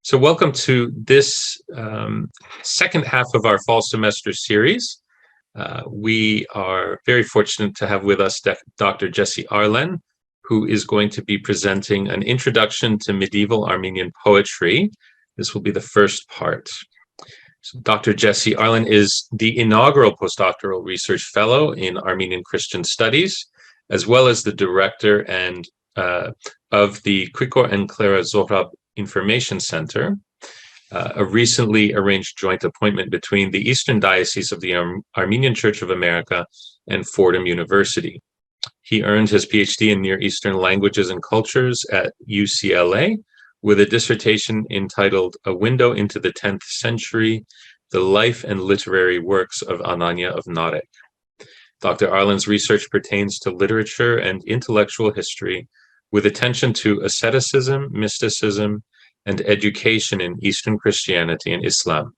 So welcome to this second half of our fall semester series. We are very fortunate to have with us Dr. Nersess Arlen, who is going to be presenting an introduction to medieval Armenian poetry. This will be the first part. So Dr. Nersess Arlen is the inaugural postdoctoral research fellow in Armenian Christian Studies, as well as the director and of the Krikor and Clara Zohrab Information Center, a recently arranged joint appointment between the Eastern Diocese of the Armenian Church of America and Fordham University. He earned his PhD in Near Eastern Languages and Cultures at UCLA with a dissertation entitled A Window into the 10th Century, The Life and Literary Works of Anania of Narek. Dr. Arlen's research pertains to literature and intellectual history with attention to asceticism, mysticism, and education in Eastern Christianity and Islam.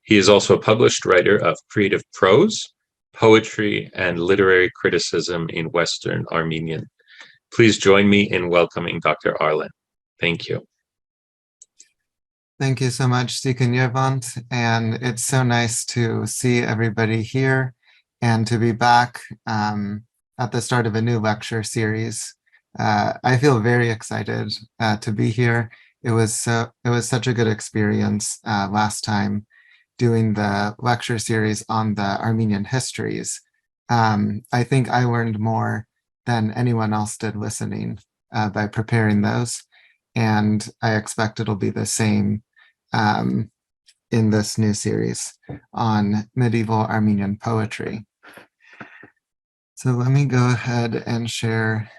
He is also a published writer of creative prose, poetry, and literary criticism in Western Armenian. Please join me in welcoming Dr. Arlen. Thank you. Thank you so much, Deacon Yevant, and it's so nice to see everybody here and to be back at the start of a new lecture series. I feel very excited to be here. It was such a good experience last time doing the lecture series on the Armenian histories. I think I learned more than anyone else did listening by preparing those, and I expect it'll be the same in this new series on medieval Armenian poetry. So let me go ahead and share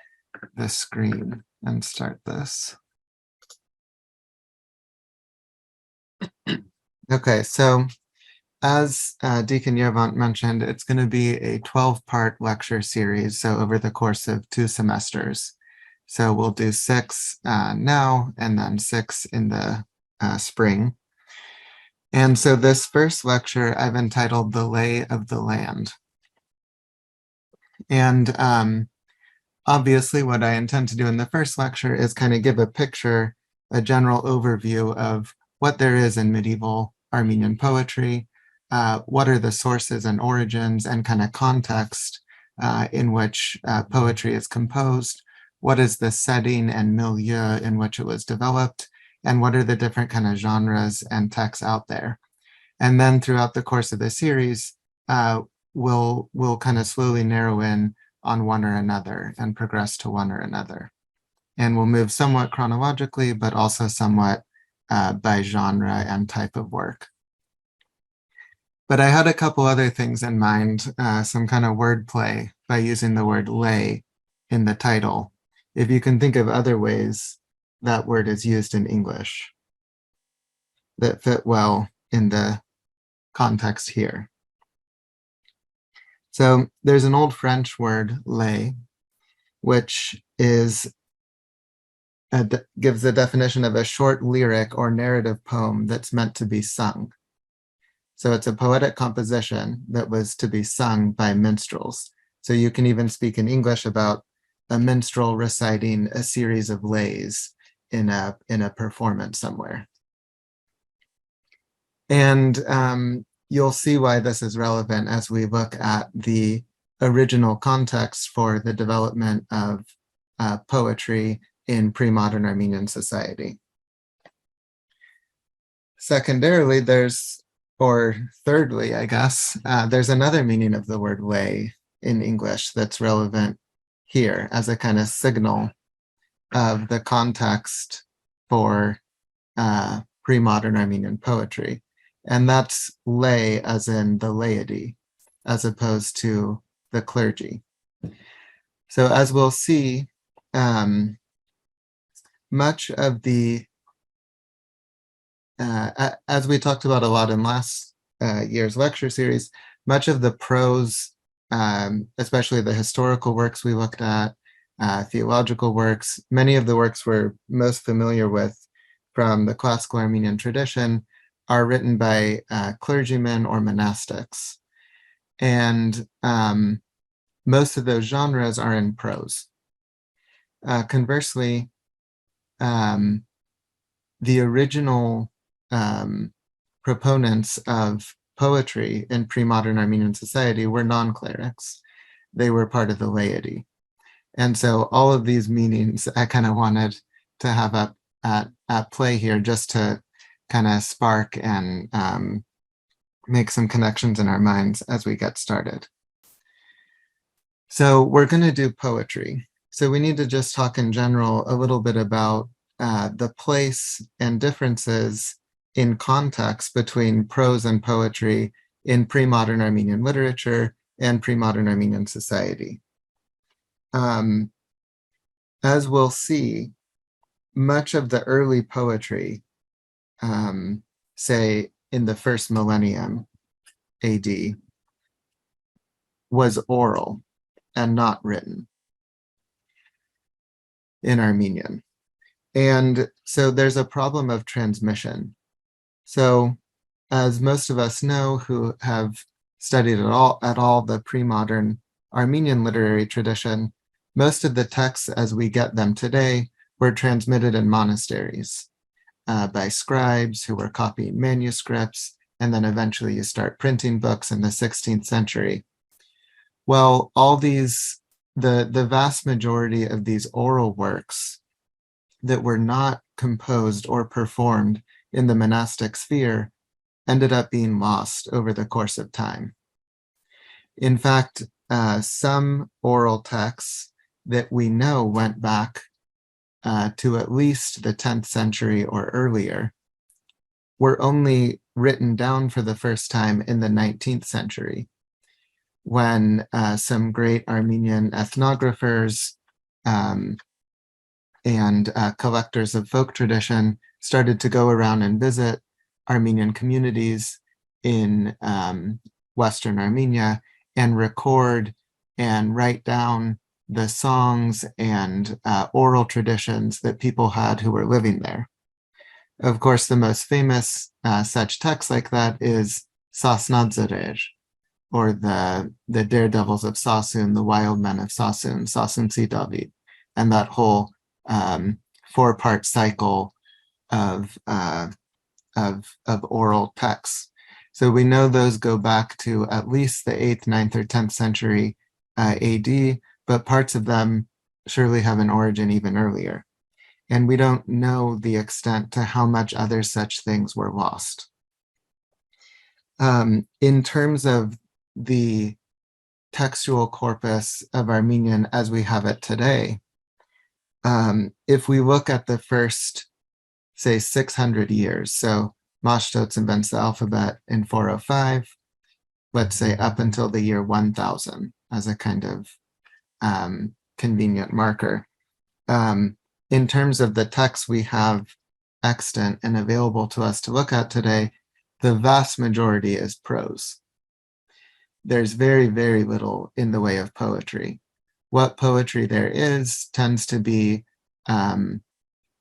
the screen and start this. Okay, so as Deacon Yevant mentioned, it's going to be a 12-part lecture series, so over the course of 2 semesters. So we'll do 6 now and then 6 in the spring. And so this first lecture I've entitled The Lay of the Land. And obviously what I intend to do in the first lecture is kind of give a picture, a general overview of what there is in medieval Armenian poetry, what are the sources and origins and kind of context in which poetry is composed, what is the setting and milieu in which it was developed, and what are the different kind of genres and texts out there. And then throughout the course of the series, we'll kind of slowly narrow in on one or another and progress to one or another. And we'll move somewhat chronologically, but also somewhat by genre and type of work. But I had a couple other things in mind, some kind of wordplay by using the word lay in the title. If you can think of other ways that word is used in English that fit well in the context here. So there's an old French word, lay, which is gives the definition of a short lyric or narrative poem that's meant to be sung. So it's a poetic composition that was to be sung by minstrels. So you can even speak in English about a minstrel reciting a series of lays in a performance somewhere. And you'll see why this is relevant as we look at the original context for the development of poetry in pre-modern Armenian society. Secondarily, thirdly, I guess, there's another meaning of the word lay in English that's relevant here as a kind of signal of the context for pre-modern Armenian poetry. And that's lay as in the laity, as opposed to the clergy. So as we'll see, much of the, as we talked about a lot in last year's lecture series, much of the prose, especially the historical works we looked at, theological works, many of the works we're most familiar with from the classical Armenian tradition are written by clergymen or monastics. And most of those genres are in prose. Conversely, the original proponents of poetry in pre-modern Armenian society were non-clerics. They were part of the laity. And so all of these meanings I kind of wanted to have up at play here, just to kind of spark and make some connections in our minds as we get started. So we're going to do poetry. So we need to just talk in general a little bit about the place and differences in context between prose and poetry in pre-modern Armenian literature and pre-modern Armenian society. As we'll see, much of the early poetry, say in the first millennium AD, was oral and not written in Armenian. And so there's a problem of transmission. So as most of us know who have studied at all the pre-modern Armenian literary tradition, most of the texts as we get them today were transmitted in monasteries by scribes who were copying manuscripts, and then eventually you start printing books in the 16th century. Well, all these, the vast majority of these oral works that were not composed or performed in the monastic sphere ended up being lost over the course of time. In fact, some oral texts that we know went back to at least the 10th century or earlier were only written down for the first time in the 19th century, when some great Armenian ethnographers and collectors of folk tradition started to go around and visit Armenian communities in Western Armenia and record and write down the songs and oral traditions that people had who were living there. Of course, the most famous such text like that is Sasnadzarej, or the Daredevils of Sassoon, the Wild Men of Sassoon, Sassoon Si David, and that whole 4-part cycle of oral texts. So we know those go back to at least the 8th, 9th, or 10th century AD, but parts of them surely have an origin even earlier. And we don't know the extent to how much other such things were lost. In terms of the textual corpus of Armenian as we have it today, if we look at the first, say, 600 years, so Mashtots invents the alphabet in 405, let's say up until the year 1000 as a kind of convenient marker. In terms of the texts we have extant and available to us to look at today, the vast majority is prose. There's very, very little in the way of poetry. What poetry there is tends to be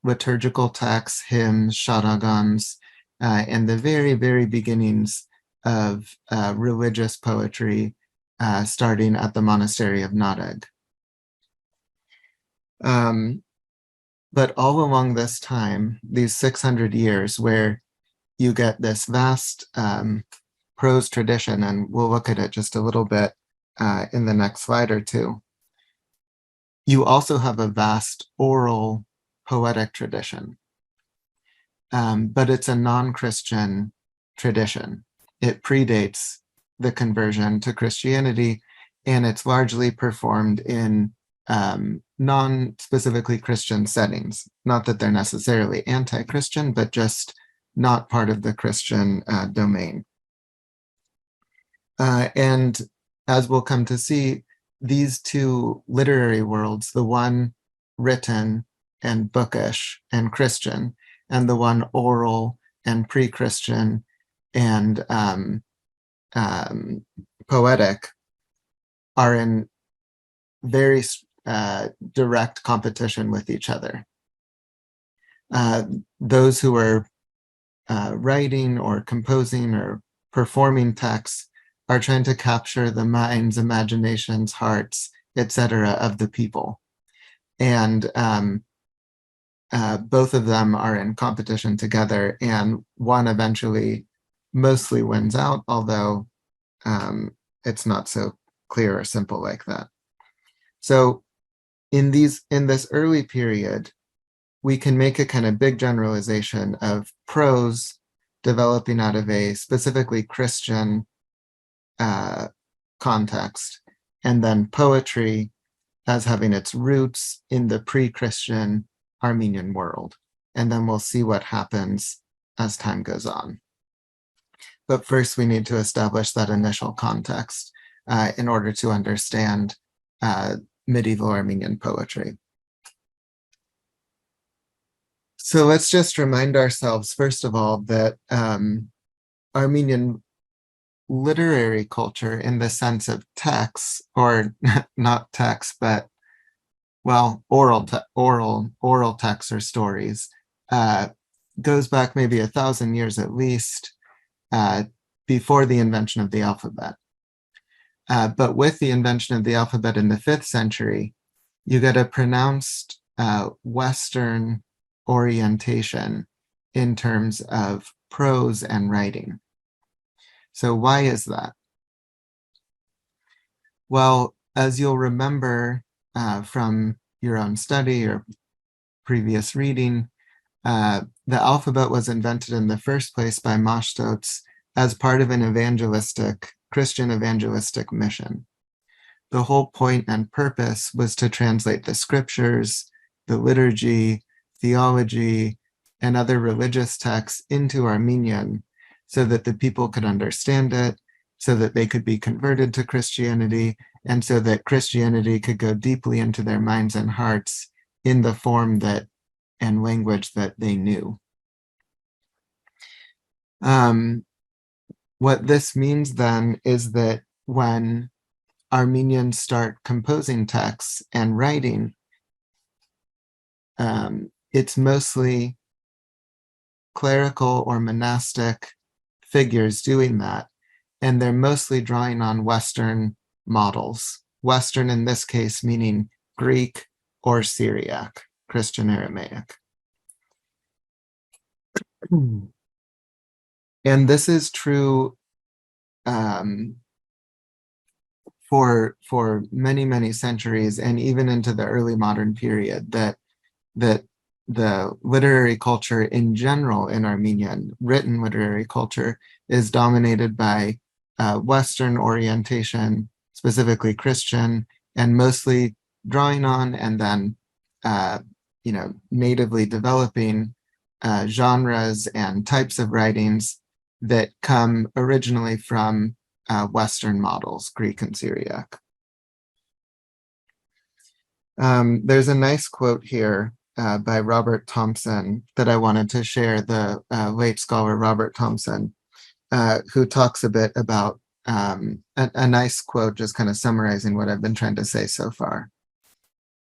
liturgical texts, hymns, sharakans, and the very, very beginnings of religious poetry, starting at the monastery of Nareg. But all along this time, these 600 years where you get this vast prose tradition, and we'll look at it just a little bit in the next slide or two, you also have a vast oral poetic tradition. But it's a non-Christian tradition. It predates the conversion to Christianity, and it's largely performed in non-specifically Christian settings. Not that they're necessarily anti-Christian, but just not part of the Christian domain. And as we'll come to see, these two literary worlds, the one written and bookish and Christian, and the one oral and pre-Christian and poetic, are in very direct competition with each other. Those who are writing or composing or performing texts are trying to capture the minds, imaginations, hearts, etc. of the people. And both of them are in competition together, and one eventually mostly wins out, although it's not so clear or simple like that. So in this early period, we can make a kind of big generalization of prose developing out of a specifically Christian context, and then poetry as having its roots in the pre-Christian Armenian world. And then we'll see what happens as time goes on. But first, we need to establish that initial context in order to understand medieval Armenian poetry. So let's just remind ourselves, first of all, that Armenian literary culture, in the sense of texts, or not texts, but oral texts or stories, goes back maybe 1,000 years at least before the invention of the alphabet. But with the invention of the alphabet in the 5th century, you get a pronounced Western orientation in terms of prose and writing. So why is that? Well, as you'll remember from your own study or previous reading, the alphabet was invented in the first place by Mashtots as part of an Christian evangelistic mission. The whole point and purpose was to translate the scriptures, the liturgy, theology, and other religious texts into Armenian so that the people could understand it, so that they could be converted to Christianity, and so that Christianity could go deeply into their minds and hearts in the form and language that they knew. What this means then is that when Armenians start composing texts and writing, it's mostly clerical or monastic figures doing that, and they're mostly drawing on Western models. Western in this case meaning Greek or Syriac, Christian Aramaic. And this is true for many, many centuries, and even into the early modern period, that the literary culture in general in Armenian, written literary culture, is dominated by Western orientation, specifically Christian, and mostly drawing on and then natively developing genres and types of writings that come originally from Western models, Greek and Syriac. There's a nice quote here by Robert Thompson that I wanted to share, the late scholar Robert Thompson, who talks a bit about a nice quote, just kind of summarizing what I've been trying to say so far.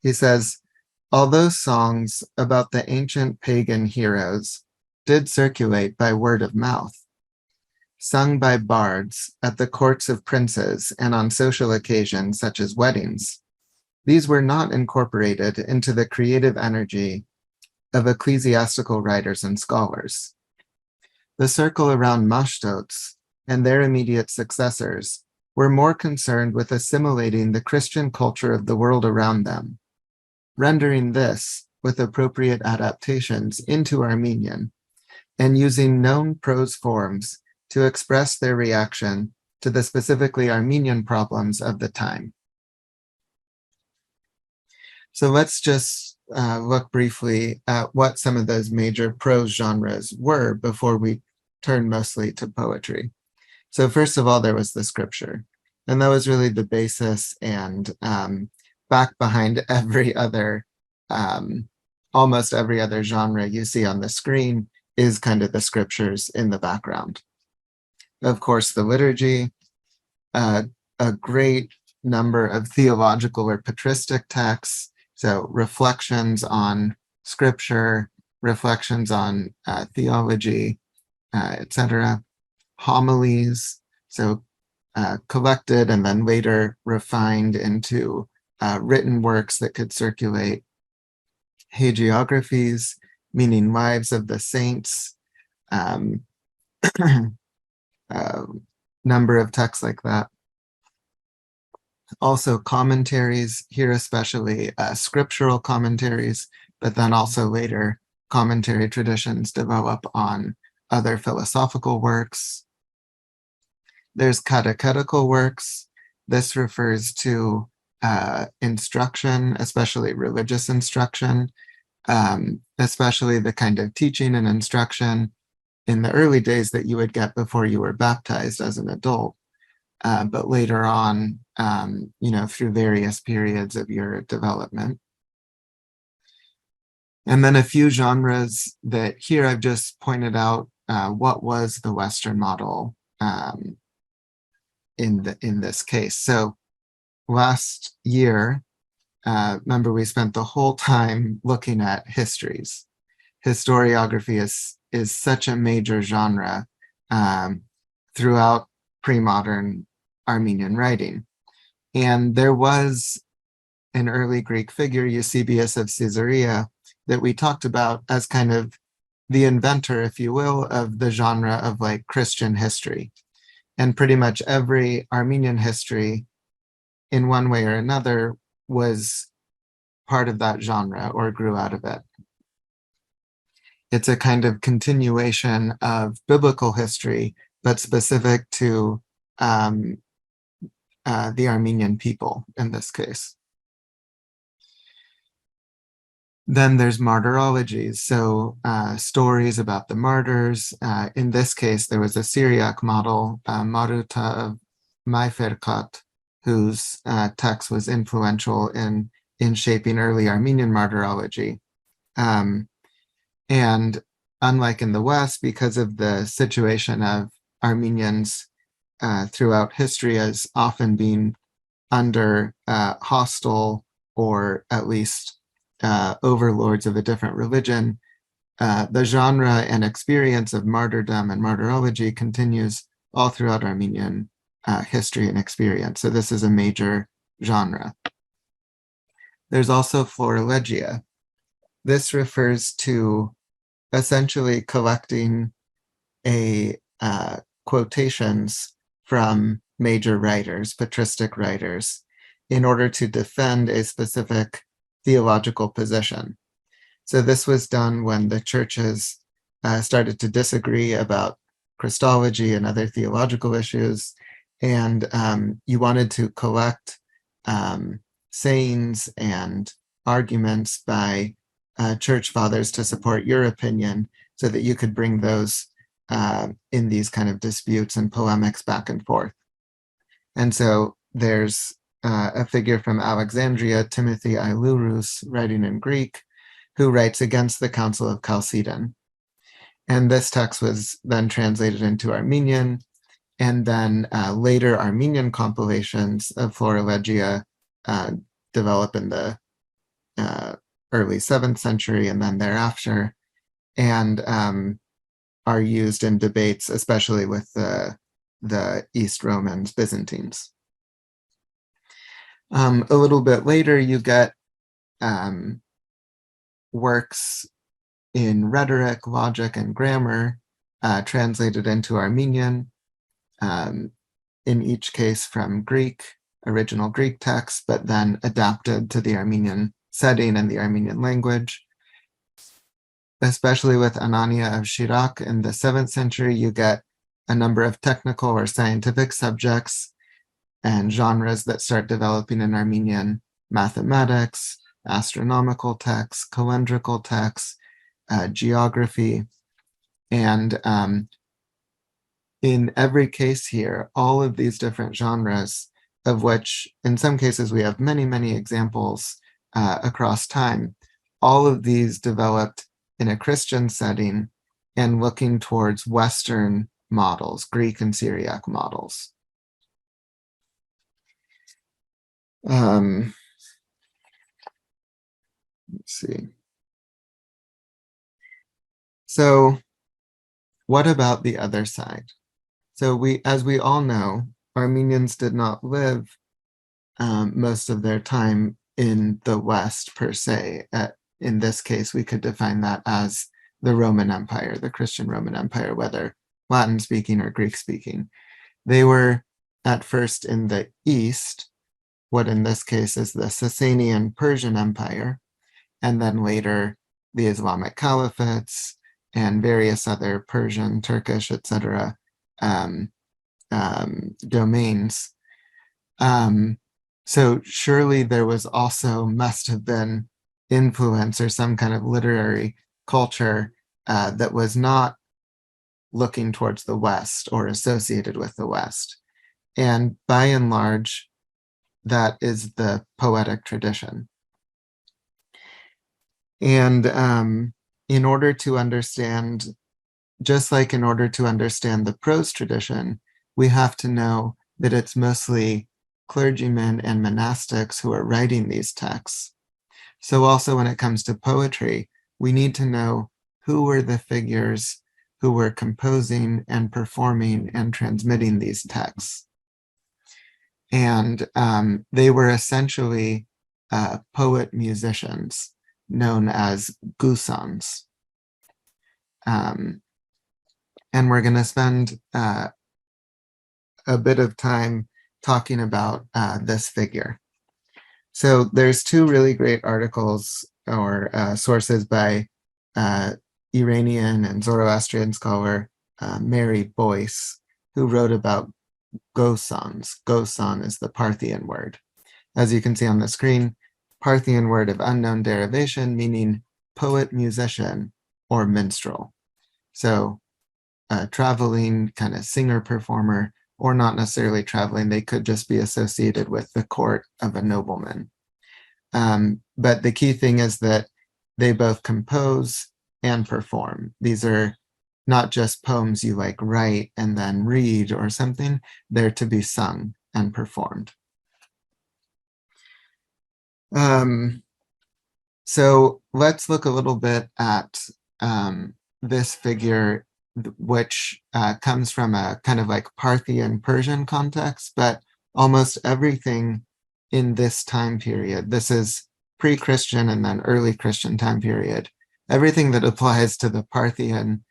He says, "Although songs about the ancient pagan heroes did circulate by word of mouth, sung by bards at the courts of princes and on social occasions such as weddings, these were not incorporated into the creative energy of ecclesiastical writers and scholars. The circle around Mashtots and their immediate successors were more concerned with assimilating the Christian culture of the world around them, rendering this, with appropriate adaptations, into Armenian, and using known prose forms to express their reaction to the specifically Armenian problems of the time." So let's just look briefly at what some of those major prose genres were before we turn mostly to poetry. So first of all, there was the scripture, and that was really the basis and back behind every other, almost every other genre you see on the screen is kind of the scriptures in the background. Of course, the liturgy, a great number of theological or patristic texts, so reflections on scripture, reflections on theology, etc. Homilies, so collected and then later refined into written works that could circulate. hagiographies, meaning lives of the saints, um, number of texts like that. Also commentaries, here especially scriptural commentaries, but then also later commentary traditions develop on other philosophical works. There's catechetical works. This refers to instruction, especially religious instruction, especially the kind of teaching and instruction in the early days that you would get before you were baptized as an adult. But later on, through various periods of your development. And then a few genres that here I've just pointed out what was the Western model in this case. So last year, remember we spent the whole time looking at histories. Historiography is such a major genre throughout premodern Armenian writing. And there was an early Greek figure, Eusebius of Caesarea, that we talked about as kind of the inventor, if you will, of the genre of like Christian history. And pretty much every Armenian history, in one way or another, was part of that genre or grew out of it. It's a kind of continuation of biblical history, but specific to the Armenian people in this case. Then there's martyrologies, so stories about the martyrs. In this case, there was a Syriac model, Maruta of Maiferkat, whose text was influential in shaping early Armenian martyrology. And unlike in the West, because of the situation of Armenians throughout history as often being under hostile or at least overlords of a different religion, the genre and experience of martyrdom and martyrology continues all throughout Armenian history and experience. So this is a major genre. There's also florilegia. This refers to essentially collecting quotations from major writers, patristic writers, in order to defend a specific theological position. So this was done when the churches started to disagree about Christology and other theological issues, and you wanted to collect sayings and arguments by church fathers to support your opinion so that you could bring those in these kind of disputes and polemics back and forth. And so there's a figure from Alexandria, Timothy Ailurus, writing in Greek, who writes against the Council of Chalcedon. And this text was then translated into Armenian, and then later Armenian compilations of florilegia develop in the early 7th century and then thereafter, and are used in debates, especially with the East Romans, Byzantines. A little bit later, you get works in rhetoric, logic, and grammar translated into Armenian, in each case from Greek, original Greek text, but then adapted to the Armenian setting and the Armenian language. Especially with Anania of Syriac in the 7th century, you get a number of technical or scientific subjects and genres that start developing in Armenian: mathematics, astronomical texts, calendrical texts, geography. And in every case here, all of these different genres, of which in some cases we have many, many examples across time, all of these developed in a Christian setting and looking towards Western models, Greek and Syriac models. Let's see. So what about the other side? So as we all know, Armenians did not live most of their time in the West per se, in this case, we could define that as the Roman Empire, the Christian Roman Empire, whether Latin speaking or Greek speaking. They were at first in the East, what in this case is the Sasanian Persian Empire, and then later the Islamic Caliphates and various other Persian, Turkish, etc. Domains. So surely there was also, must have been influence or some kind of literary culture that was not looking towards the West or associated with the West. And by and large, that is the poetic tradition. And in order to understand, just like in order to understand the prose tradition, we have to know that it's mostly clergymen and monastics who are writing these texts. So also when it comes to poetry, we need to know who were the figures who were composing and performing and transmitting these texts. And they were essentially poet musicians known as gusans. And we're going to spend a bit of time talking about this figure. So there's two really great articles or sources by Iranian and Zoroastrian scholar Mary Boyce, who wrote about gosans. Gosan is the Parthian word. As you can see on the screen, Parthian word of unknown derivation, meaning poet, musician, or minstrel. So traveling kind of singer performer, or not necessarily traveling, they could just be associated with the court of a nobleman. But the key thing is that they both compose and perform. These are not just poems you like write and then read or something, they're to be sung and performed. So let's look a little bit at this figure, which comes from a kind of like Parthian Persian context, but almost everything in this time period, this is pre-Christian and then early Christian time period, everything that applies to the Parthian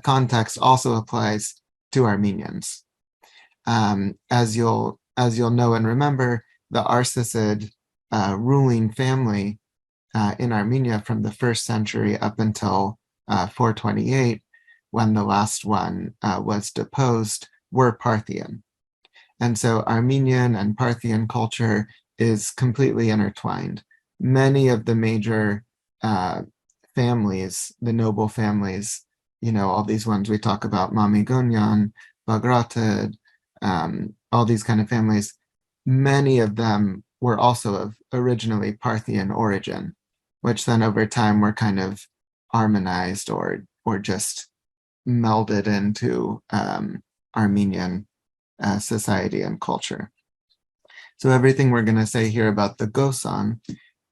context also applies to Armenians. As you'll know and remember, the Arsacid ruling family in Armenia from the 1st century up until 428, when the last one was deposed, were Parthian. And so Armenian and Parthian culture is completely intertwined. Many of the major families, the noble families, you know, all these ones we talk about, Mamigonian, Bagratid, all these kind of families, many of them were also of originally Parthian origin, which then over time were kind of Armenized or just melded into Armenian society and culture. So everything we're going to say here about the Gosan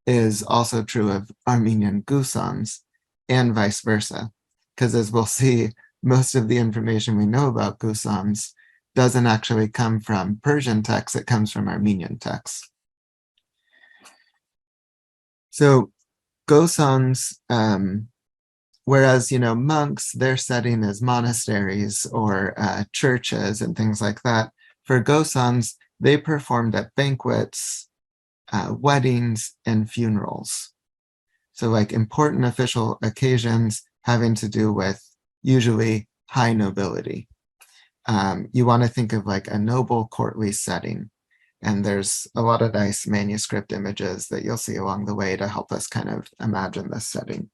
is also true of Armenian Gusans and vice versa, because as we'll see, most of the information we know about Gusans doesn't actually come from Persian texts, it comes from Armenian texts. So Gosans, whereas, you know, monks, their setting is monasteries or churches and things like that, for Gosans, they performed at banquets, weddings, and funerals. So like important official occasions having to do with usually high nobility. You want to think of like a noble courtly setting. And there's a lot of nice manuscript images that you'll see along the way to help us kind of imagine this setting.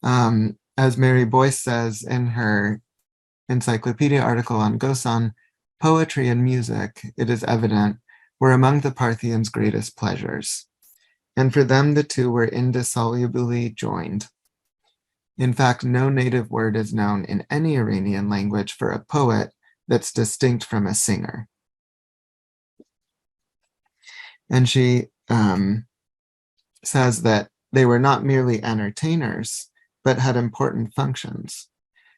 As Mary Boyce says in her encyclopedia article on Gosan, poetry and music, it is evident, were among the Parthians' greatest pleasures. And for them, the two were indissolubly joined. In fact, no native word is known in any Iranian language for a poet that's distinct from a singer. And she says that they were not merely entertainers, but had important functions.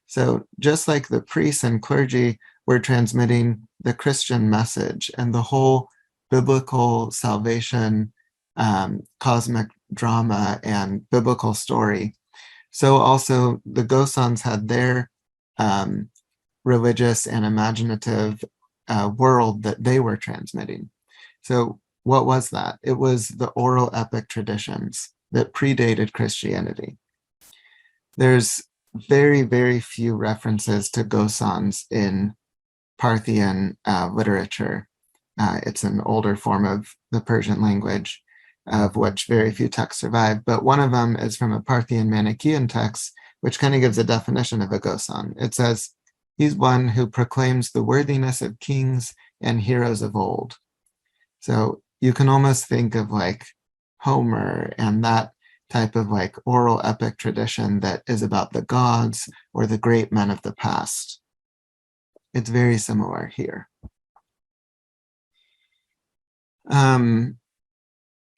So just like the priests and clergy were transmitting the Christian message and the whole biblical salvation, cosmic drama and biblical story, so also the Gosans had their religious and imaginative world that they were transmitting. So what was that? It was the oral epic traditions that predated Christianity. There's very, very few references to Gosans in Parthian literature. It's an older form of the Persian language, of which very few texts survive. But one of them is from a Parthian Manichaean text, which kind of gives a definition of a Gosan. It says, he's one who proclaims the worthiness of kings and heroes of old. So you can almost think of like Homer and that type of like oral epic tradition that is about the gods or the great men of the past. It's very similar here.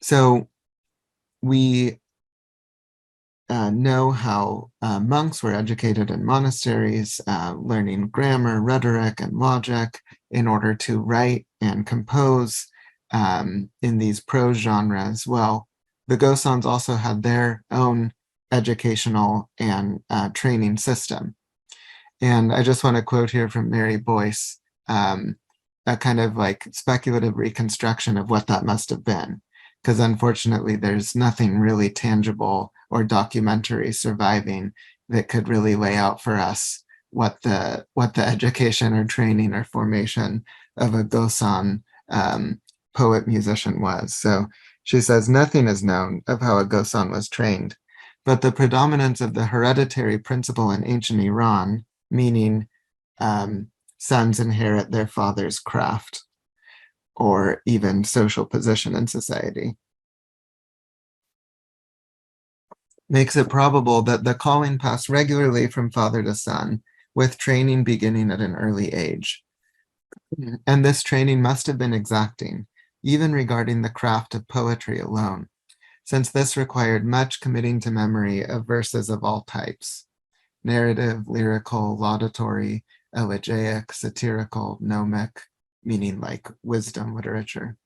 So we know how monks were educated in monasteries, learning grammar, rhetoric, and logic in order to write and compose in these prose genres. Well, the Gosans also had their own educational and training system. And I just want to quote here from Mary Boyce, a kind of like speculative reconstruction of what that must have been. Because unfortunately, there's nothing really tangible or documentary surviving that could really lay out for us what the education or training or formation of a Gosan poet musician was. So she says, nothing is known of how a Gosan was trained, but the predominance of the hereditary principle in ancient Iran, meaning sons inherit their father's craft, or even social position in society, makes it probable that the calling passed regularly from father to son, with training beginning at an early age. And this training must have been exacting, even regarding the craft of poetry alone, since this required much committing to memory of verses of all types: narrative, lyrical, laudatory, elegiac, satirical, gnomic, meaning like wisdom literature.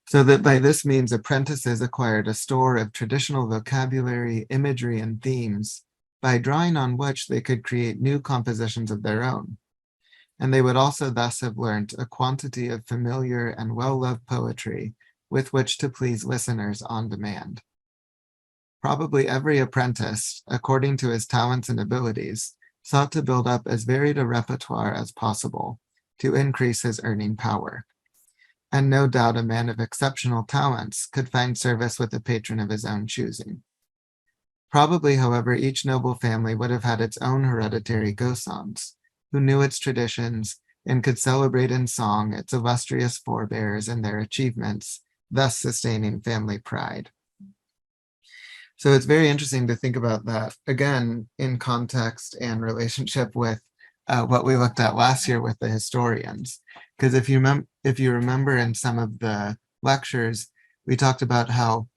So that by this means apprentices acquired a store of traditional vocabulary, imagery, and themes, by drawing on which they could create new compositions of their own. And they would also thus have learnt a quantity of familiar and well-loved poetry with which to please listeners on demand. Probably every apprentice, according to his talents and abilities, sought to build up as varied a repertoire as possible to increase his earning power. And no doubt a man of exceptional talents could find service with a patron of his own choosing. Probably, however, each noble family would have had its own hereditary Gosans, who knew its traditions and could celebrate in song its illustrious forebears and their achievements, thus sustaining family pride. So it's very interesting to think about that, again, in context and relationship with what we looked at last year with the historians. Because if you remember in some of the lectures, we talked about how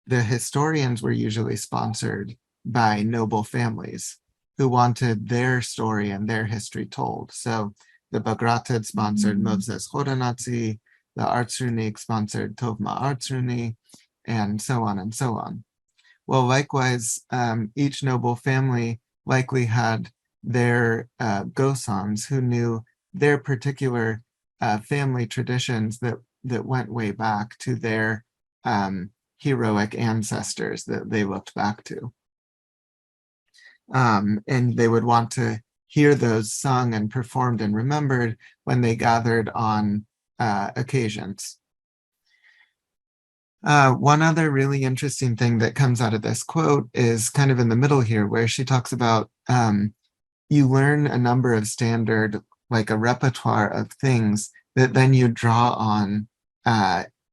the historians were usually sponsored by noble families who wanted their story and their history told. So the Bagratid sponsored Moses Khoranatsi, the Artsrunik sponsored Tovma Artsruni, and so on and so on. Well, likewise, each noble family likely had their Gosans who knew their particular family traditions that went way back to their heroic ancestors that they looked back to. And they would want to hear those sung and performed and remembered when they gathered on occasions. One other really interesting thing that comes out of this quote is kind of in the middle here, where she talks about you learn a number of standard, like a repertoire of things that then you draw on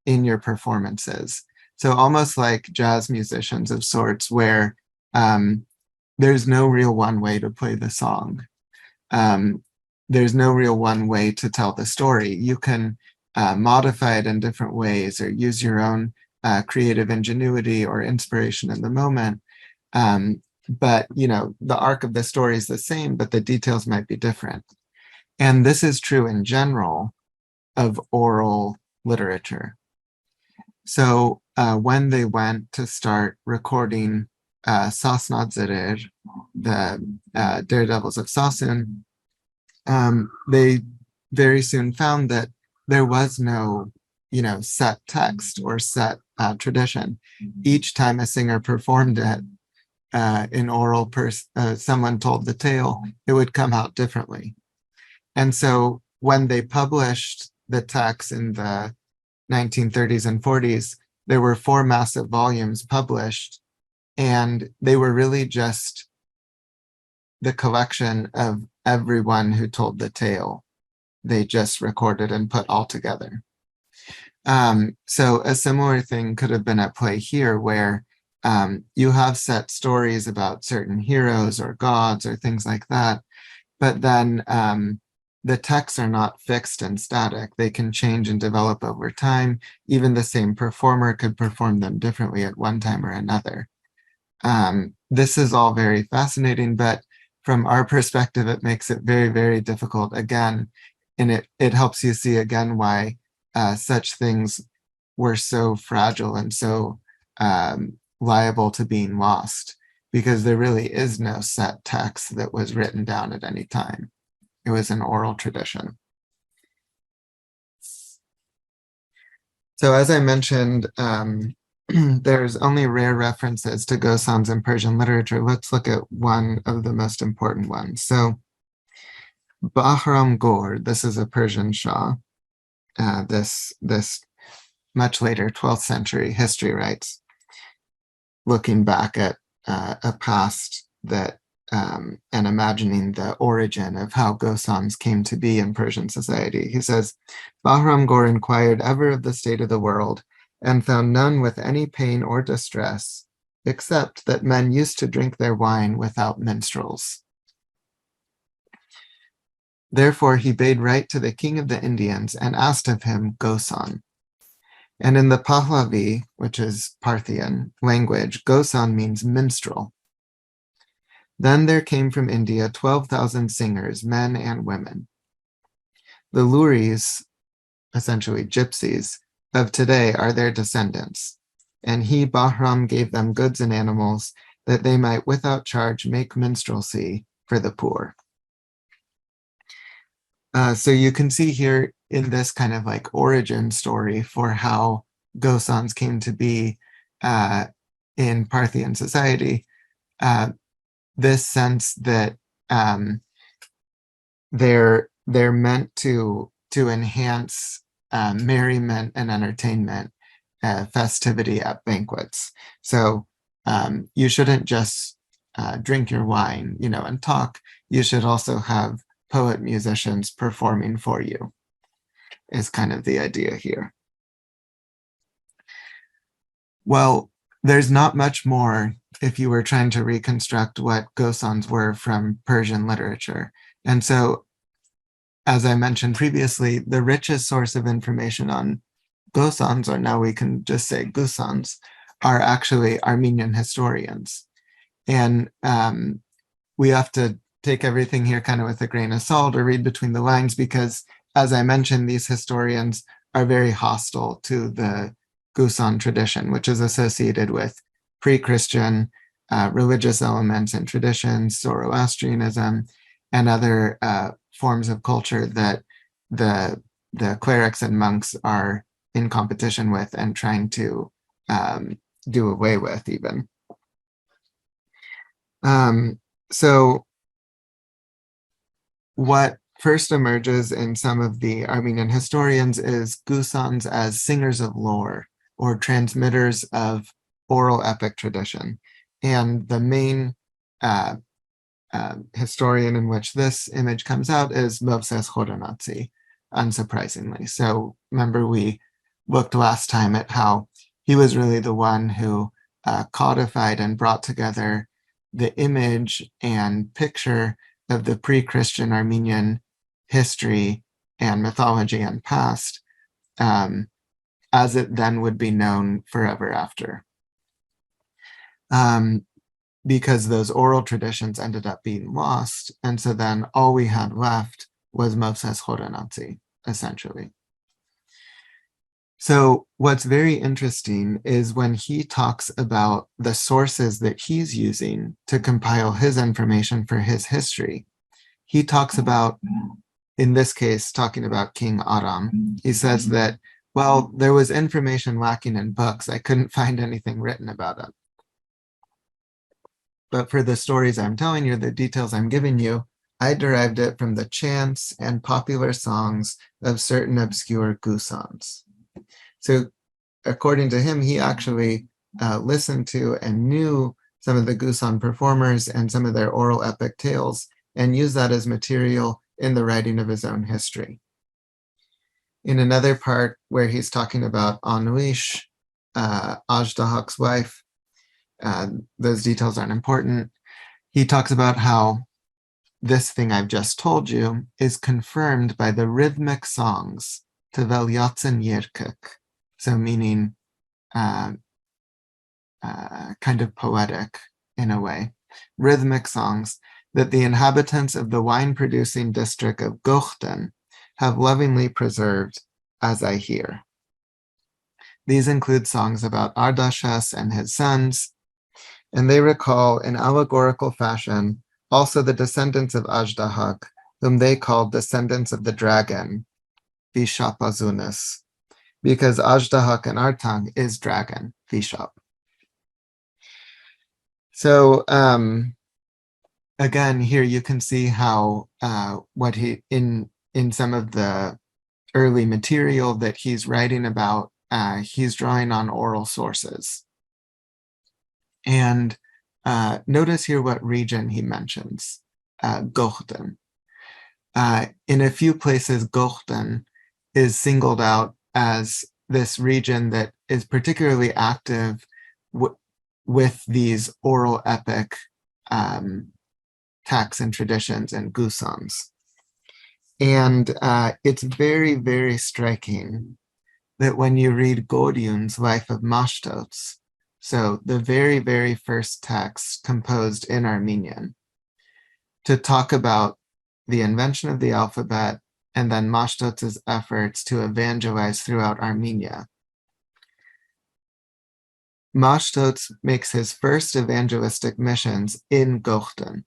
in your performances. So almost like jazz musicians of sorts, where there's no real one way to play the song. There's no real one way to tell the story. You can modify it in different ways or use your own creative ingenuity or inspiration in the moment. But, you know, the arc of the story is the same, but the details might be different. And this is true in general of oral literature. So when they went to start recording Sasnad Zerer, the daredevils of Sassoon, they very soon found that there was no, set text or set tradition. Each time a singer performed it in oral, someone told the tale, it would come out differently. And so when they published the text in the 1930s and 40s, there were 4 massive volumes published, and they were really just the collection of everyone who told the tale. They just recorded and put all together. So a similar thing could have been at play here, where you have set stories about certain heroes or gods or things like that, but then the texts are not fixed and static. They can change and develop over time. Even the same performer could perform them differently at one time or another. This is all very fascinating, but from our perspective, it makes it very, very difficult again. And it helps you see again why such things were so fragile and so liable to being lost, because there really is no set text that was written down at any time. It was an oral tradition. So as I mentioned, there's only rare references to ghosans in Persian literature. Let's look at one of the most important ones. So Bahram Gur, this is a Persian Shah. This much later 12th century history writes, looking back at a past that and imagining the origin of how ghosans came to be in Persian society. He says, Bahram Gur inquired ever of the state of the world, and found none with any pain or distress, except that men used to drink their wine without minstrels. Therefore he bade write to the king of the Indians and asked of him Gosan. And in the Pahlavi, which is Parthian language, Gosan means minstrel. Then there came from India 12,000 singers, men and women. The Luris, essentially gypsies, of today are their descendants. And he, Bahram, gave them goods and animals that they might without charge make minstrelsy for the poor. So you can see here in this kind of like origin story for how ghosans came to be in Parthian society, this sense that they're meant to enhance merriment and entertainment, festivity at banquets. So you shouldn't just drink your wine, and talk. You should also have poet musicians performing for you, is kind of the idea here. Well, there's not much more if you were trying to reconstruct what ghosans were from Persian literature. And so, as I mentioned previously, the richest source of information on ghosans, or now we can just say ghusans, are actually Armenian historians. And we have to take everything here kind of with a grain of salt or read between the lines, because, as I mentioned, these historians are very hostile to the Gusan tradition, which is associated with pre-Christian religious elements and traditions, Zoroastrianism, and other forms of culture that the clerics and monks are in competition with and trying to do away with even. So what first emerges in some of the Armenian historians is Gusans as singers of lore or transmitters of oral epic tradition. And the main historian in which this image comes out is Movses Khoronatsi, unsurprisingly. So remember, we looked last time at how he was really the one who codified and brought together the image and picture of the pre-Christian Armenian history and mythology and past, as it then would be known forever after. Because those oral traditions ended up being lost, and so then all we had left was Movses Khoronatsi, essentially. So what's very interesting is when he talks about the sources that he's using to compile his information for his history, he talks about, in this case, talking about King Aram. He says that, well, there was information lacking in books. I couldn't find anything written about it. But for the stories I'm telling you, the details I'm giving you, I derived it from the chants and popular songs of certain obscure gusans. So according to him, he actually listened to and knew some of the Gusan performers and some of their oral epic tales and used that as material in the writing of his own history. In another part where he's talking about Anuish, Ajdahak's wife, those details aren't important. He talks about how this thing I've just told you is confirmed by the rhythmic songs to Velyatsin Yerkuk, so meaning kind of poetic in a way, rhythmic songs that the inhabitants of the wine-producing district of Gochten have lovingly preserved, as I hear. These include songs about Ardashas and his sons, and they recall in allegorical fashion also the descendants of Ajdahak, whom they called descendants of the dragon, Vishapazunas, because Ajdahak in our tongue is dragon, Vishap. So again, here you can see how what he in some of the early material that he's writing about, he's drawing on oral sources. And notice here what region he mentions, Gochten. In a few places, Gochten is singled out as this region that is particularly active with these oral epic texts and traditions and gusans. And it's very, very striking that when you read Godiun's Life of Mashtots, so the very, very first text composed in Armenian, to talk about the invention of the alphabet and then Mashtots' efforts to evangelize throughout Armenia. Mashtots makes his first evangelistic missions in Gochten.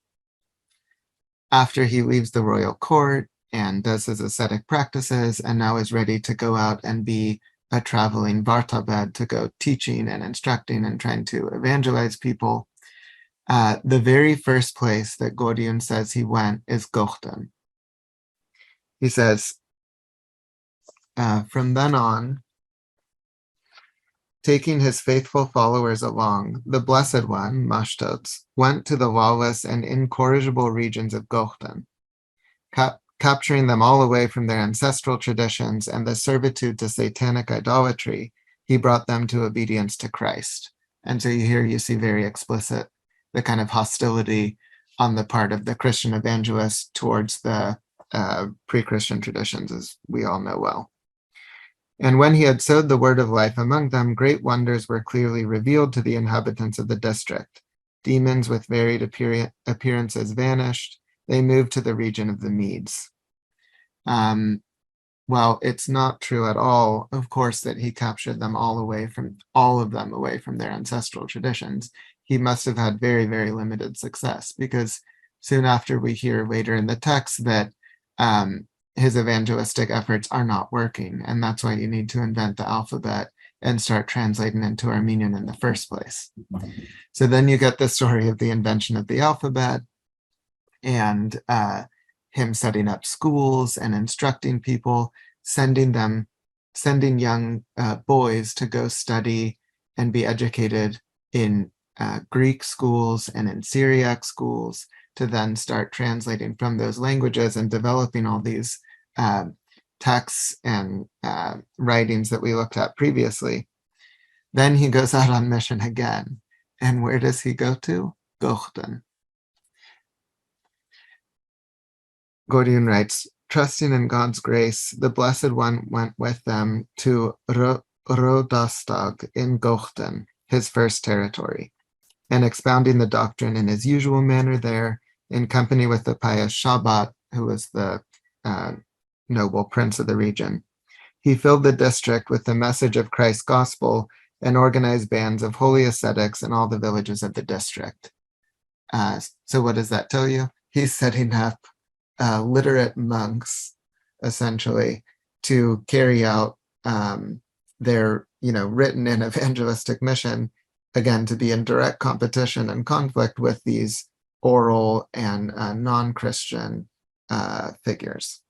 After he leaves the royal court and does his ascetic practices and now is ready to go out and be a traveling vartabed, to go teaching and instructing and trying to evangelize people, the very first place that Godiun says he went is Gochten. He says, from then on, taking his faithful followers along, the Blessed One, Mashtots, went to the lawless and incorrigible regions of Gochten, capturing them all away from their ancestral traditions and the servitude to satanic idolatry. He brought them to obedience to Christ. And so here you see very explicit the kind of hostility on the part of the Christian evangelists towards the pre-Christian traditions, as we all know well. And when he had sowed the word of life among them, great wonders were clearly revealed to the inhabitants of the district. Demons with varied appearances vanished. They moved to the region of the Medes. Well, it's not true at all, of course, that he captured them all of them away from their ancestral traditions. He must have had very, very limited success, because soon after we hear later in the text that his evangelistic efforts are not working, and that's why you need to invent the alphabet and start translating into Armenian in the first place. So then you get the story of the invention of the alphabet and him setting up schools and instructing people, sending young boys to go study and be educated in Greek schools and in Syriac schools, to then start translating from those languages and developing all these texts and writings that we looked at previously. Then he goes out on mission again. And where does he go to? Gochten. Godiun writes, trusting in God's grace, the Blessed One went with them to Rodastag in Gochten, his first territory, and expounding the doctrine in his usual manner there, in company with the pious Shabbat, who was the noble prince of the region. He filled the district with the message of Christ's gospel and organized bands of holy ascetics in all the villages of the district. So what does that tell you? He's setting up literate monks, essentially, to carry out their written and evangelistic mission, again, to be in direct competition and conflict with these oral and non-Christian figures.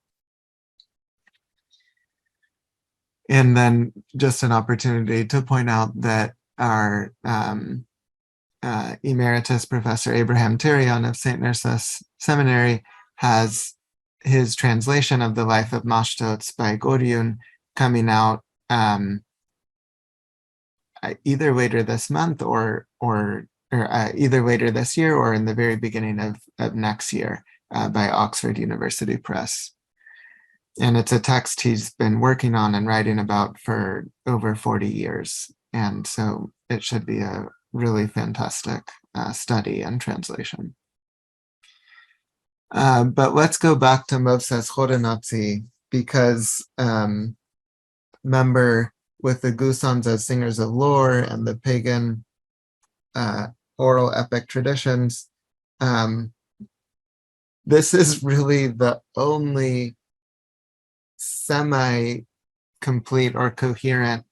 And then just an opportunity to point out that our emeritus Professor Abraham Tyrion of St. Nersess Seminary has his translation of the life of Mashtots by Goryun coming out either later this month or either later this year or in the very beginning of next year by Oxford University Press. And it's a text he's been working on and writing about for over 40 years. And so it should be a really fantastic study and translation. But let's go back to Moses Choronatsi, because remember, with the Gusans as singers of lore and the pagan oral epic traditions, this is really the only semi-complete or coherent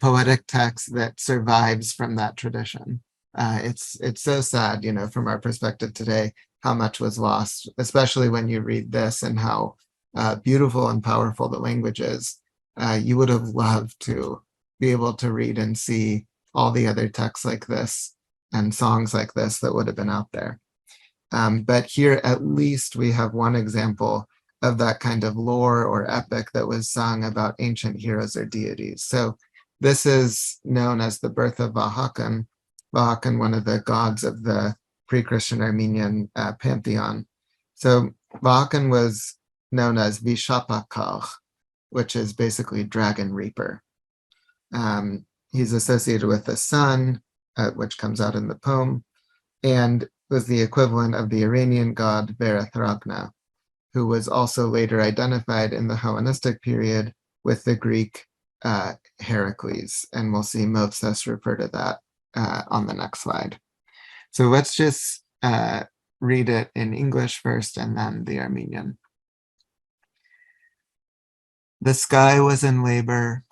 poetic text that survives from that tradition. It's so sad, from our perspective today, how much was lost, especially when you read this and how beautiful and powerful the language is. You would have loved to be able to read and see all the other texts like this and songs like this that would have been out there. But here, at least, we have one example of that kind of lore or epic that was sung about ancient heroes or deities. So this is known as the birth of Vahakan, one of the gods of the pre-Christian Armenian pantheon. So Vahakan was known as Vishapakal, which is basically dragon reaper. He's associated with the sun, which comes out in the poem, and was the equivalent of the Iranian god Varathragna, who was also later identified in the Hellenistic period with the Greek Heracles. And we'll see Moses refer to that on the next slide. So let's just read it in English first and then the Armenian. The sky was in labor,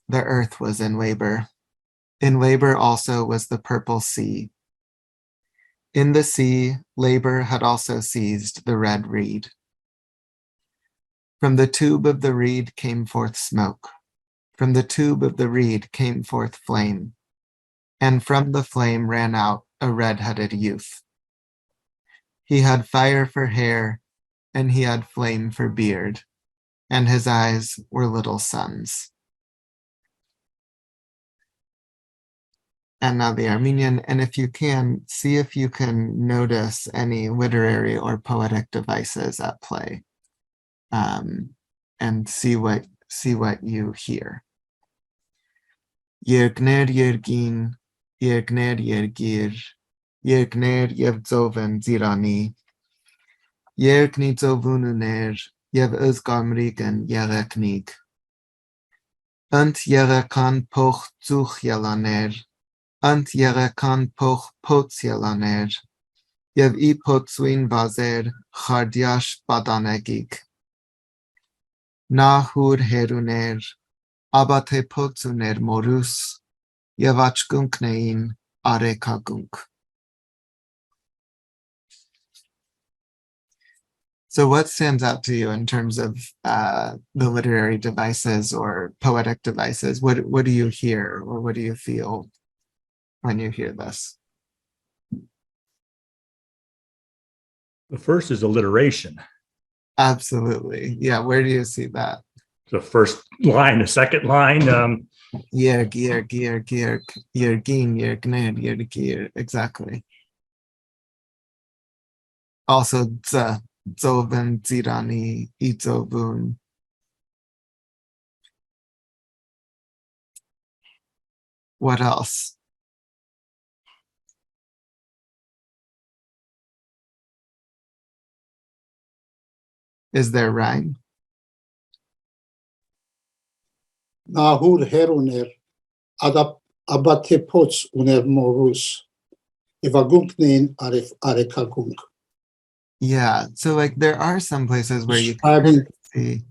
the earth was in labor. In labor also was the purple sea. In the sea, labor had also seized the red reed. From the tube of the reed came forth smoke. From the tube of the reed came forth flame. And from the flame ran out a red-headed youth. He had fire for hair, and he had flame for beard, and his eyes were little suns. And now the Armenian, and if you can, see if you can notice any literary or poetic devices at play. And see what you hear. Yergner yergin, yergner yergir, yergner yevzoven zirani, yergni zovununer, yev özgamrigen yereknig. Ant yerekan poch zuch yelaner, ant yerekan poch pots yelaner, yev I potsuin vazer chardiash badanegig. Nahur heruner, abate potsuner morus, yevachgunknein arekagunk. So what stands out to you in terms of the literary devices or poetic devices? What do you hear or what do you feel when you hear this? The first is alliteration. Absolutely. Yeah, where do you see that? The first line, the second line. Yerg, yergin, yergner, yergir. Exactly. Also, zoven, zirani, itzovun. What else? Is there rhyme? Nahur heruner, abatepots uner morus, evagunknein arekagunk. Yeah, so like there are some places where you can Describing see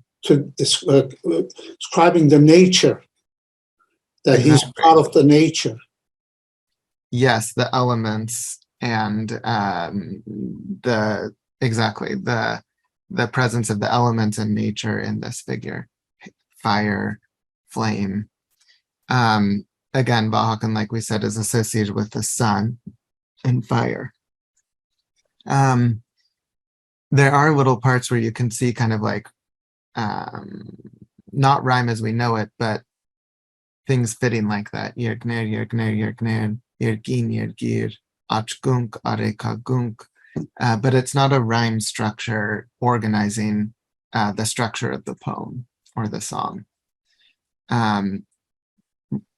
describing the nature, that he's exactly. part of the nature. Yes, the elements and the presence of the elements in nature in this figure, fire, flame. Again, Bahakan, like we said, is associated with the sun and fire. There are little parts where you can see kind of like not rhyme as we know it, but things fitting like that. Yergner, yergner, yergner, yergin, yergir, achgunk, arekagunk. But it's not a rhyme structure organizing the structure of the poem or the song.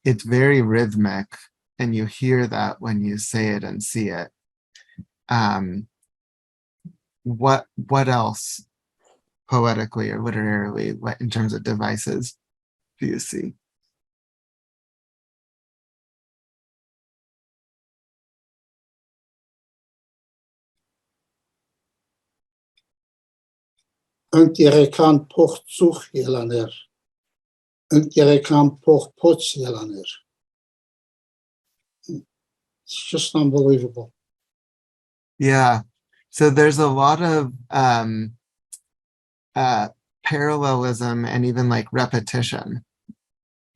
It's very rhythmic, and you hear that when you say it and see it. What else poetically or literarily, in terms of devices, do you see? Ընտերեկան փող ծուխ ելաներ, ընտերեկան փող փոց ելաներ. It's just unbelievable. Yeah, so there's a lot of parallelism and even like repetition.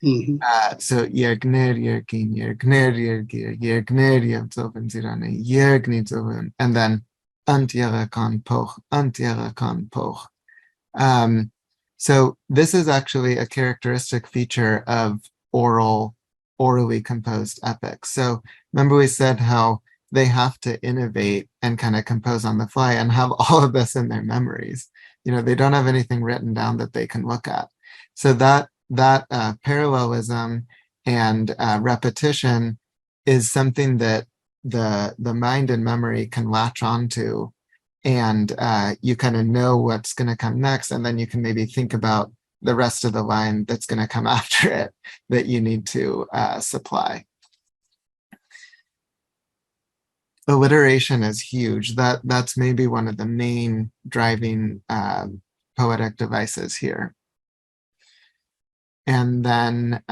Mhm. So yergner, yergin, yergner, yergir, yergner, yevzoven zirane, yergnitzoven, and then antierekan poch, antierekan poch. So this is actually a characteristic feature of orally composed epics. So remember we said how they have to innovate and kind of compose on the fly and have all of this in their memories. You know, they don't have anything written down that they can look at. So that parallelism and repetition is something that the mind and memory can latch onto, and you kind of know what's going to come next, and then you can maybe think about the rest of the line that's going to come after it that you need to supply. Alliteration is huge. That's maybe one of the main driving poetic devices here. And then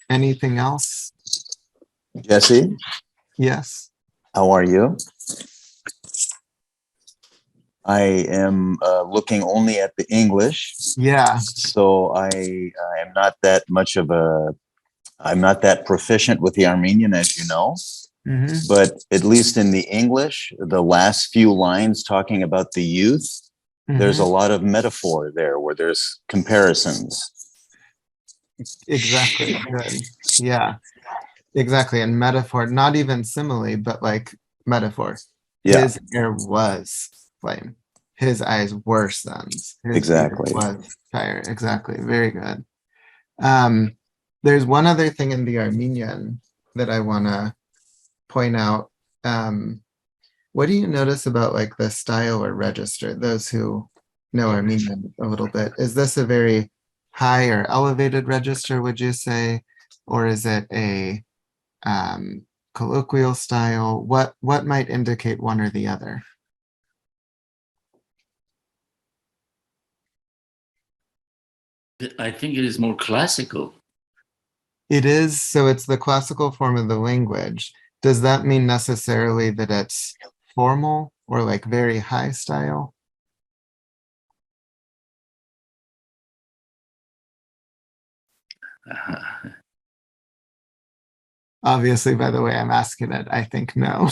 anything else? Jesse, Yes. how are you? I am looking only at the English. Yeah. So I am not that much of I'm not that proficient with the Armenian, as you know. Mm-hmm. But at least in the English, the last few lines talking about the youth, there's a lot of metaphor there where there's comparisons. Exactly. Good. Yeah. Exactly. And metaphor, not even simile, but like metaphor. Yeah. His hair was flame. His eyes were suns. His Exactly. beard was fire. Exactly. Very good. There's one other thing in the Armenian that I want to point out. What do you notice about like the style or register? Those who know Armenian a little bit, is this a very high or elevated register, would you say? Or is it a colloquial style? What might indicate one or the other? I think it is more classical. It is, so it's the classical form of the language. Does that mean necessarily that it's formal or like very high style? Obviously, by the way I'm asking it, I think no.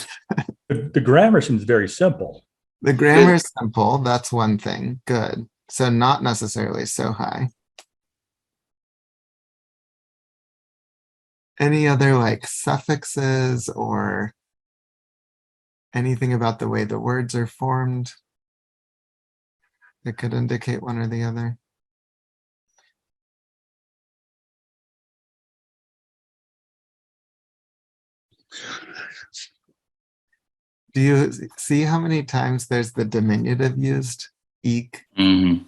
The grammar seems very simple. The grammar is simple, that's one thing. Good. So not necessarily so high. Any other like suffixes or anything about the way the words are formed that could indicate one or the other? Do you see how many times there's the diminutive used? Eek. Mm-hmm.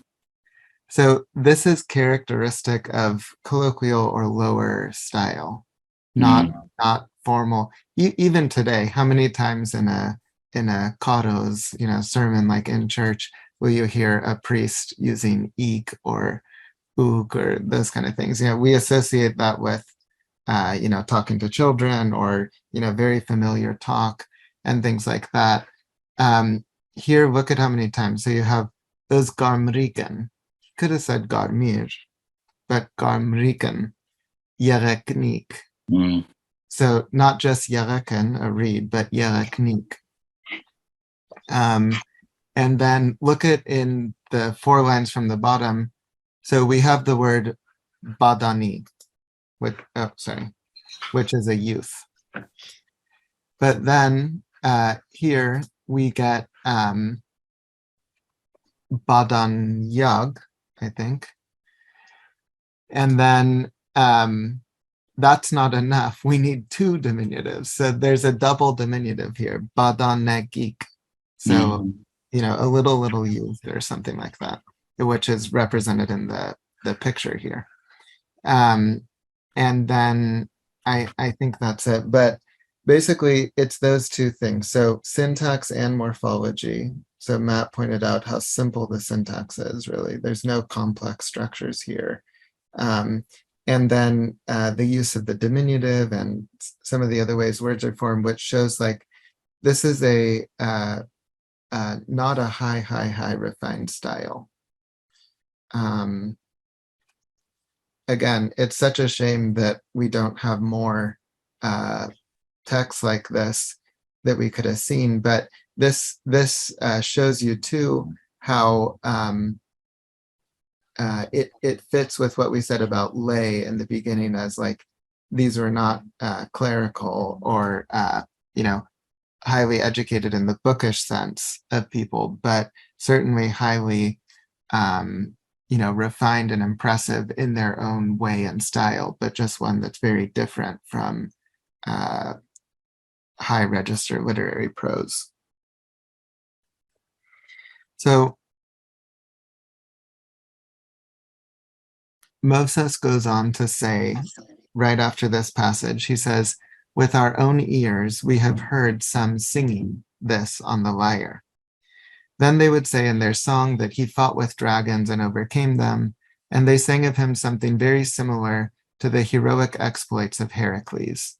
So this is characteristic of colloquial or lower style, not formal. Even today, how many times in a karos, sermon like in church, will you hear a priest using ik or uk or those kind of things? We associate that with talking to children or very familiar talk and things like that. Here, look at how many times. So you have those garmriken. Could have said garmir, but garmriken, yereknik. So not just yereken, a reed, but yereknik. And then look at in the 4 lines from the bottom. So we have the word badani, which is a youth. But then here we get badanyag, I think. And then that's not enough. We need 2 diminutives. So there's a double diminutive here, badanegik. So, a little youth or something like that, which is represented in the picture here. And then I think that's it. But basically, it's those 2 things. So syntax and morphology. So Matt pointed out how simple the syntax is, really. There's no complex structures here. And then the use of the diminutive and some of the other ways words are formed, which shows like this is a not a high refined style. Again, it's such a shame that we don't have more texts like this that we could have seen, but this shows you too how it fits with what we said about lay in the beginning, as like these were not clerical or highly educated in the bookish sense of people, but certainly highly refined and impressive in their own way and style, but just one that's very different from high register literary prose. So Moses goes on to say, right after this passage, he says, "With our own ears, we have heard some singing this on the lyre." Then they would say in their song that he fought with dragons and overcame them, and they sang of him something very similar to the heroic exploits of Heracles.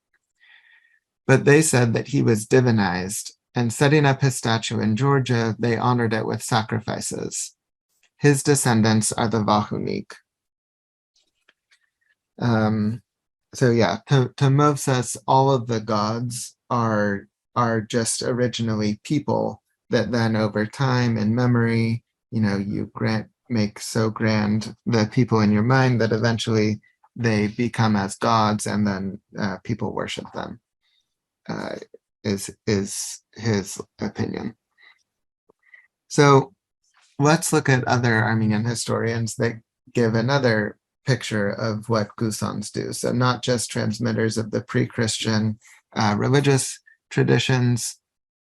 But they said that he was divinized, and setting up his statue in Georgia, they honored it with sacrifices. His descendants are the Vahunik. So yeah, to Moses, all of the gods are just originally people that then over time and memory, you make so grand the people in your mind that eventually they become as gods, and then people worship them, is his opinion. So let's look at other Armenian historians that give another picture of what gusans do. So not just transmitters of the pre-Christian religious traditions,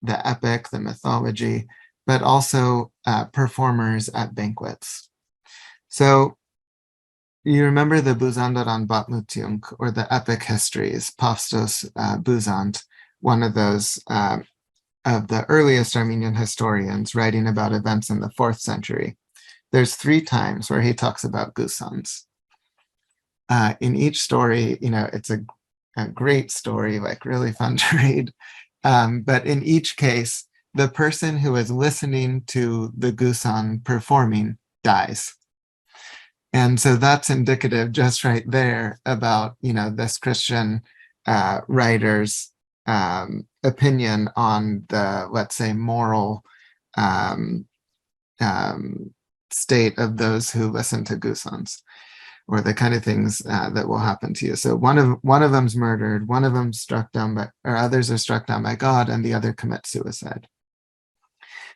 the epic, the mythology, but also performers at banquets. So you remember the Buzandaran Batmutyunk, or the epic histories, Pafstos Buzand, one of those of the earliest Armenian historians writing about events in the 4th century. There's 3 times where he talks about gusans. In each story, it's a great story, like really fun to read. But in each case, the person who is listening to the gusan performing dies. And so that's indicative just right there about, this Christian writer's opinion on the, let's say, moral state of those who listen to gusans, or the kind of things that will happen to you. So one of them's murdered, one of them's struck down by, or others are struck down by God, and the other commits suicide.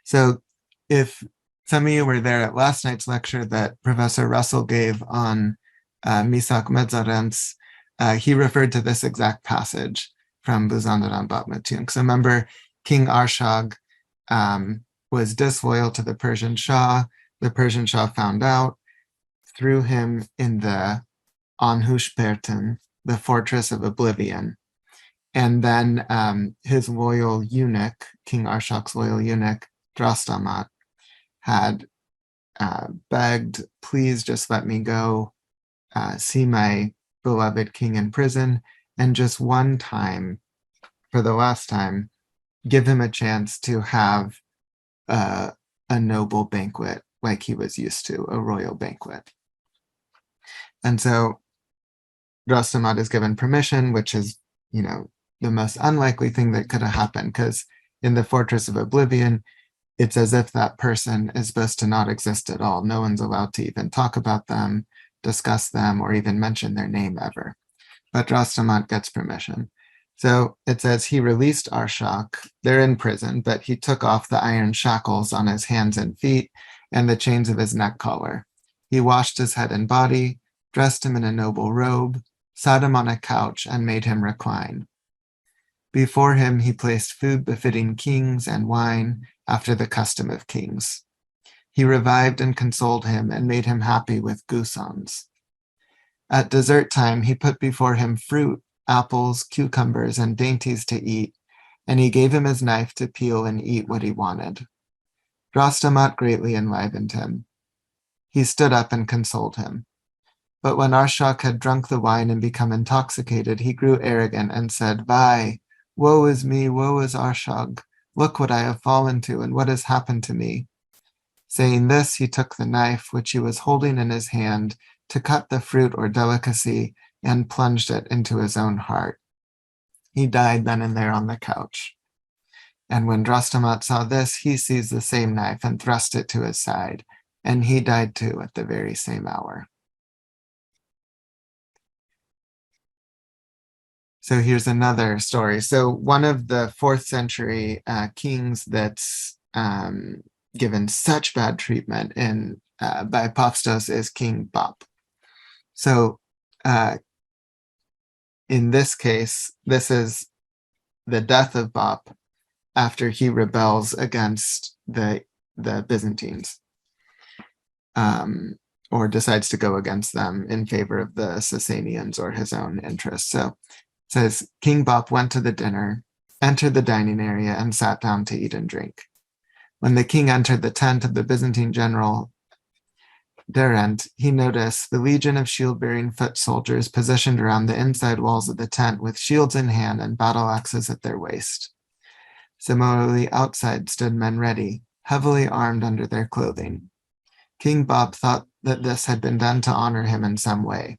So if some of you were there at last night's lecture that Professor Russell gave on Misak Medzarents, he referred to this exact passage from Buzandaran Batmutyunk. So remember, King Arshag was disloyal to the Persian Shah. The Persian Shah found out, threw him in the Anhushperten, the fortress of oblivion. And then his loyal eunuch, King Arshak's loyal eunuch, Drastamat, had begged, please just let me go see my beloved king in prison, and just one time, for the last time, give him a chance to have a noble banquet like he was used to, a royal banquet. And so Drastamat is given permission, which is, the most unlikely thing that could have happened, because in the Fortress of Oblivion, it's as if that person is supposed to not exist at all. No one's allowed to even talk about them, discuss them, or even mention their name ever. But Drastamat gets permission. So it says he released Arshak. They're in prison, but he took off the iron shackles on his hands and feet and the chains of his neck collar. He washed his head and body, dressed him in a noble robe, sat him on a couch, and made him recline. Before him he placed food befitting kings and wine after the custom of kings. He revived and consoled him and made him happy with gusans. At dessert time he put before him fruit, apples, cucumbers, and dainties to eat, and he gave him his knife to peel and eat what he wanted. Drastamat greatly enlivened him. He stood up and consoled him. But when Arshak had drunk the wine and become intoxicated, he grew arrogant and said, "Vai, woe is me, woe is Arshak. Look what I have fallen to and what has happened to me." Saying this, he took the knife, which he was holding in his hand, to cut the fruit or delicacy, and plunged it into his own heart. He died then and there on the couch. And when Drastamat saw this, he seized the same knife and thrust it to his side, and he died too at the very same hour. So here's another story. So one of the 4th century kings that's given such bad treatment by Paphstos is King Bop. So in this case, this is the death of Bop after he rebels against the Byzantines, or decides to go against them in favor of the Sasanians or his own interests. So it says, King Bop went to the dinner, entered the dining area, and sat down to eat and drink. When the king entered the tent of the Byzantine general Derent, he noticed the legion of shield-bearing foot soldiers positioned around the inside walls of the tent with shields in hand and battle axes at their waist. Similarly, outside stood men ready, heavily armed under their clothing. King Bop thought that this had been done to honor him in some way.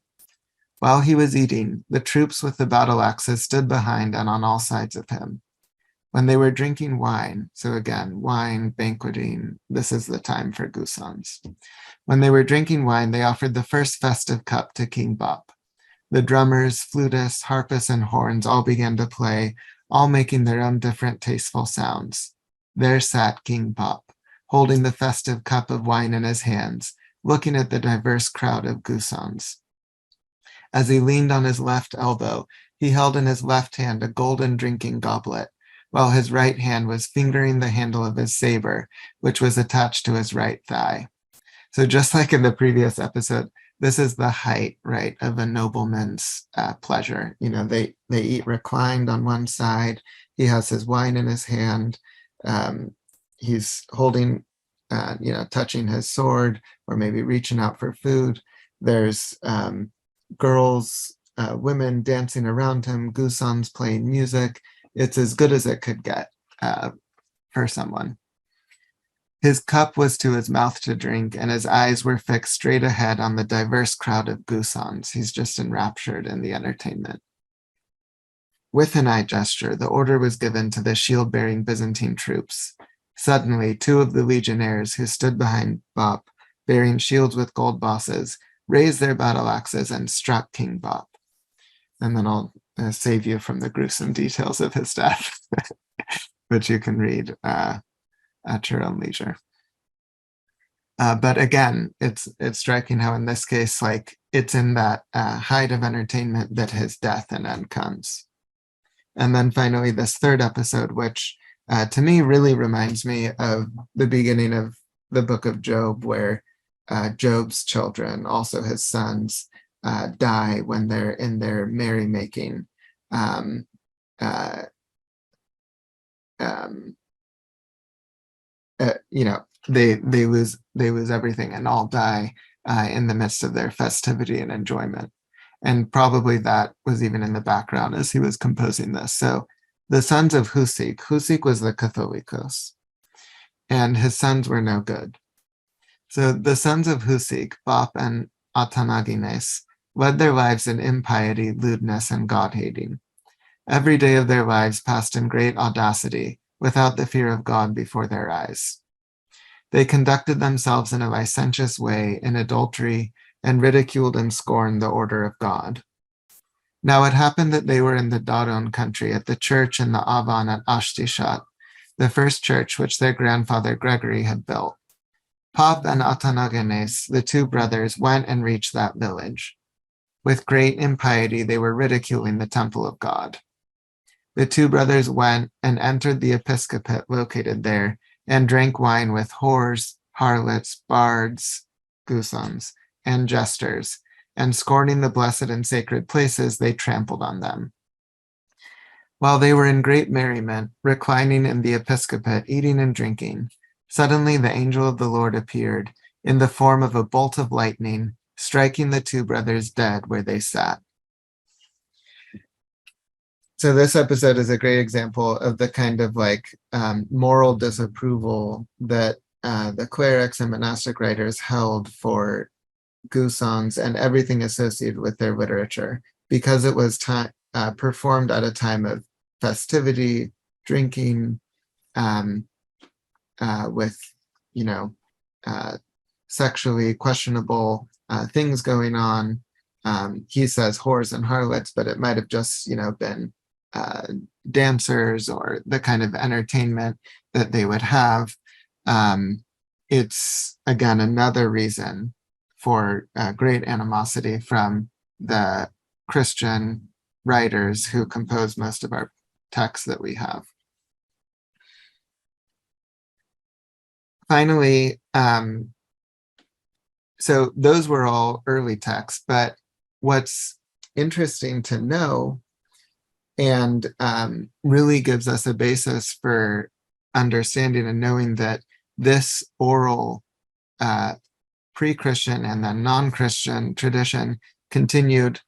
While he was eating, the troops with the battle axes stood behind and on all sides of him. When they were drinking wine, so again, wine, banqueting, this is the time for gusans. When they were drinking wine, they offered the first festive cup to King Bop. The drummers, flutists, harpists, and horns all began to play, all making their own different tasteful sounds. There sat King Bop, holding the festive cup of wine in his hands, looking at the diverse crowd of gusans. As he leaned on his left elbow, he held in his left hand a golden drinking goblet, while his right hand was fingering the handle of his saber, which was attached to his right thigh. So just like in the previous episode, this is the height, right, of a nobleman's pleasure. They eat reclined on one side. He has his wine in his hand. He's holding, touching his sword, or maybe reaching out for food. There's girls, women dancing around him, gusans playing music. It's as good as it could get for someone. His cup was to his mouth to drink, and his eyes were fixed straight ahead on the diverse crowd of gusans. He's just enraptured in the entertainment. With an eye gesture, the order was given to the shield-bearing Byzantine troops. Suddenly, 2 of the legionnaires who stood behind Bop, bearing shields with gold bosses, raised their battle axes and struck King Bop. And then I'll save you from the gruesome details of his death, which you can read at your own leisure. But again, it's striking how in this case, like, it's in that height of entertainment that his death and end comes. And then finally, this 3rd episode, which to me really reminds me of the beginning of the book of Job, where Job's children, also his sons, die when they're in their merrymaking. They lose everything and all die in the midst of their festivity and enjoyment. And probably that was even in the background as he was composing this. So the sons of Husik was the Catholicos, and his sons were no good. So the sons of Husik, Bop and Atanagines, led their lives in impiety, lewdness, and God-hating. Every day of their lives passed in great audacity, without the fear of God before their eyes. They conducted themselves in a licentious way in adultery, and ridiculed and scorned the order of God. Now it happened that they were in the Daron country at the church in the Avan at Ashtishat, the first church which their grandfather Gregory had built. Pop and Atanagenes, the two brothers, went and reached that village. With great impiety, they were ridiculing the temple of God. The two brothers went and entered the episcopate located there, and drank wine with whores, harlots, bards, gusans, and jesters, and scorning the blessed and sacred places, they trampled on them. While they were in great merriment, reclining in the episcopate, eating and drinking, suddenly the angel of the Lord appeared in the form of a bolt of lightning, striking the two brothers dead where they sat. So this episode is a great example of the kind of moral disapproval that the clerics and monastic writers held for gusans and everything associated with their literature, because it was performed at a time of festivity, drinking, with sexually questionable things going on. He says whores and harlots, but it might have just been dancers or the kind of entertainment that they would have. It's again another reason for great animosity from the Christian writers who compose most of our texts that we have. Finally, so those were all early texts, but what's interesting to know and really gives us a basis for understanding and knowing that this oral pre-Christian and then non-Christian tradition continued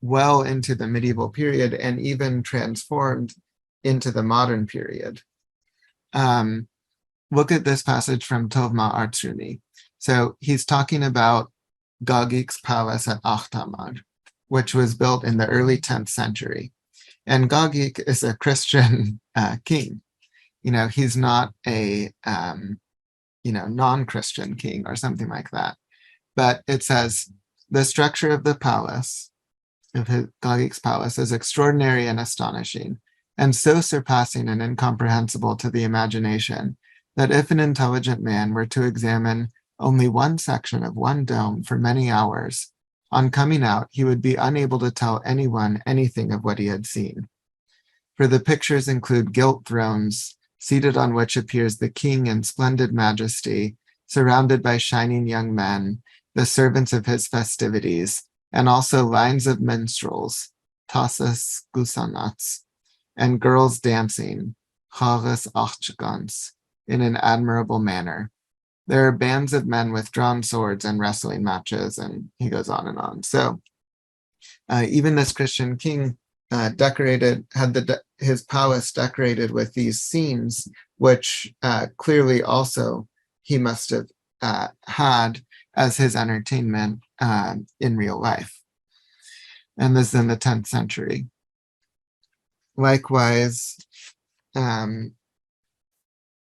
well into the medieval period and even transformed into the modern period. Look at this passage from Tovma Artsuni. So he's talking about Gagik's palace at Ahtamar, which was built in the early 10th century. And Gagik is a Christian king. He's not a non-Christian king or something like that. But it says, the structure of the palace, of Gagik's palace, is extraordinary and astonishing, and so surpassing and incomprehensible to the imagination, that if an intelligent man were to examine only one section of one dome for many hours, on coming out, he would be unable to tell anyone anything of what he had seen. For the pictures include gilt thrones, seated on which appears the king in splendid majesty, surrounded by shining young men, the servants of his festivities, and also lines of minstrels, tasas gusanats, and girls dancing, chagas achchagans, in an admirable manner. There are bands of men with drawn swords and wrestling matches, and he goes on and on. So even this Christian king had his palace decorated with these scenes, which clearly also he must have had as his entertainment in real life. And this is in the 10th century. Likewise,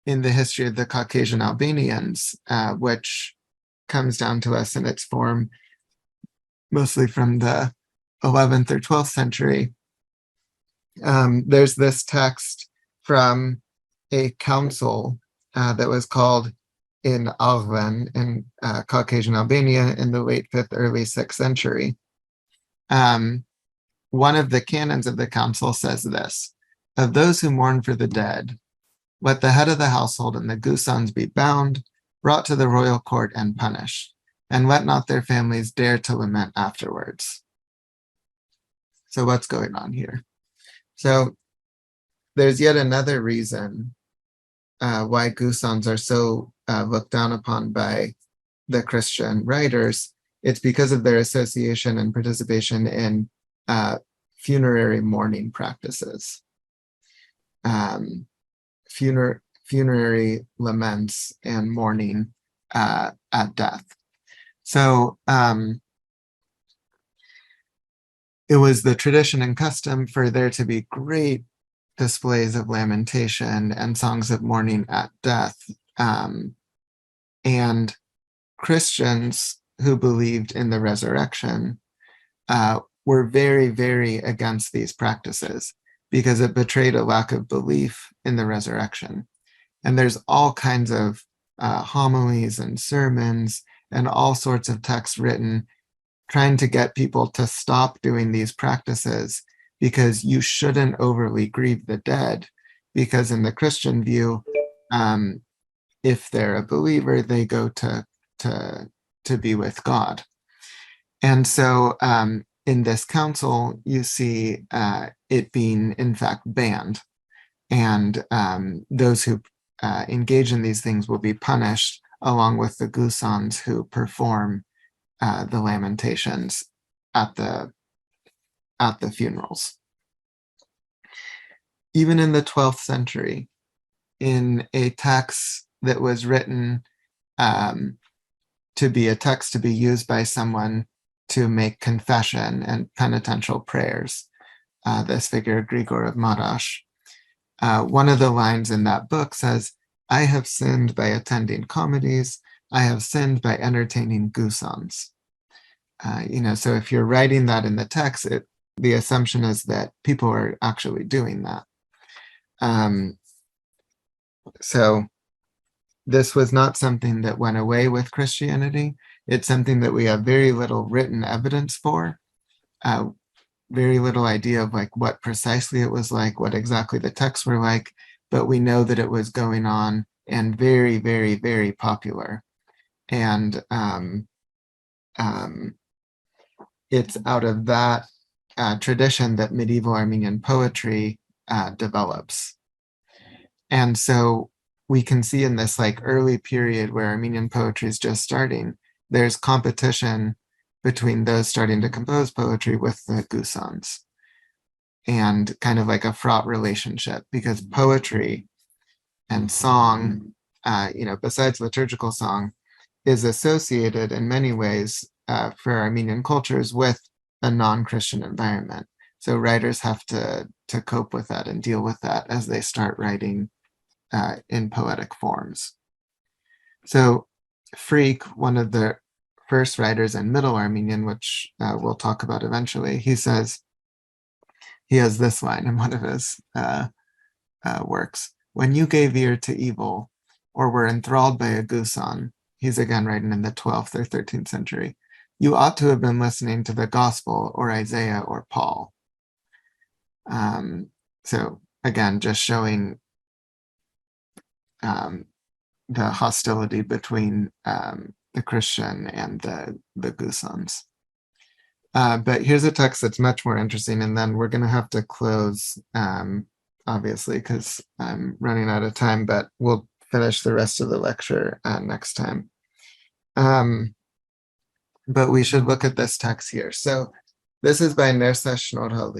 in the history of the Caucasian Albanians, which comes down to us in its form mostly from the 11th or 12th century, there's this text from a council that was called in Arlen in Caucasian Albania in the late 5th, early 6th century. One of the canons of the council says this: of those who mourn for the dead, let the head of the household and the gusans be bound, brought to the royal court and punished, and let not their families dare to lament afterwards. So what's going on here? So there's yet another reason why gusans are so looked down upon by the Christian writers. It's because of their association and participation in funerary mourning practices, funerary laments and mourning at death. So it was the tradition and custom for there to be great displays of lamentation and songs of mourning at death. And Christians who believed in the resurrection were very, very against these practices because it betrayed a lack of belief in the resurrection. And there's all kinds of homilies and sermons and all sorts of texts written trying to get people to stop doing these practices because you shouldn't overly grieve the dead, because in the Christian view, if they're a believer, they go to be with God. And so in this council, you see it being in fact banned, and those who engage in these things will be punished along with the gusans who perform the lamentations at the funerals. Even in the 12th century, in a text that was written to be a text to be used by someone to make confession and penitential prayers, this figure Grigor of Marash, one of the lines in that book says, "I have sinned by attending comedies. I have sinned by entertaining gusans." So if you're writing that in the text, the assumption is that people are actually doing that. So this was not something that went away with Christianity. It's something that we have very little written evidence for, very little idea of like what precisely it was like, what exactly the texts were like, but we know that it was going on and very, very, very popular. And it's out of that tradition that medieval Armenian poetry develops. And so we can see in this like early period where Armenian poetry is just starting, there's competition between those starting to compose poetry with the gusans, and kind of like a fraught relationship, because poetry and song, besides liturgical song, is associated in many ways for Armenian cultures with a non-Christian environment. So writers have to cope with that and deal with that as they start writing in poetic forms. So Freak, one of the first writers in Middle Armenian, which we'll talk about eventually, he says, he has this line in one of his works: "When you gave ear to evil or were enthralled by a gusan," he's again writing in the 12th or 13th century, "you ought to have been listening to the Gospel or Isaiah or Paul." So again, just showing the hostility between the Christian and the gusans. But here's a text that's much more interesting, and then we're going to have to close, obviously, because I'm running out of time, but we'll finish the rest of the lecture next time. But we should look at this text here. So this is by Nersess Fall,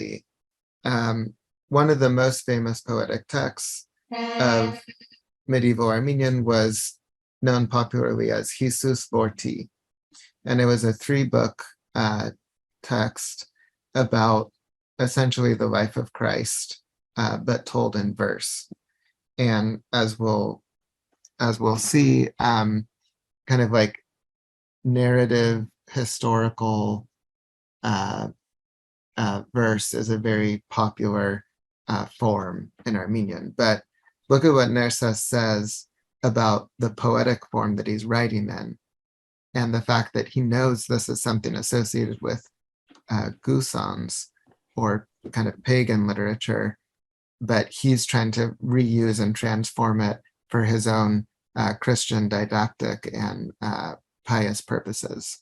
one of the most famous poetic texts of medieval Armenian, was known popularly as Jesus Vorti, and it was a 3-book text about essentially the life of Christ, but told in verse. And as we'll see, kind of like narrative historical verse is a very popular form in Armenian. But look at what Nersess says about the poetic form that he's writing in, and the fact that he knows this is something associated with gusans or kind of pagan literature, but he's trying to reuse and transform it for his own Christian didactic and pious purposes.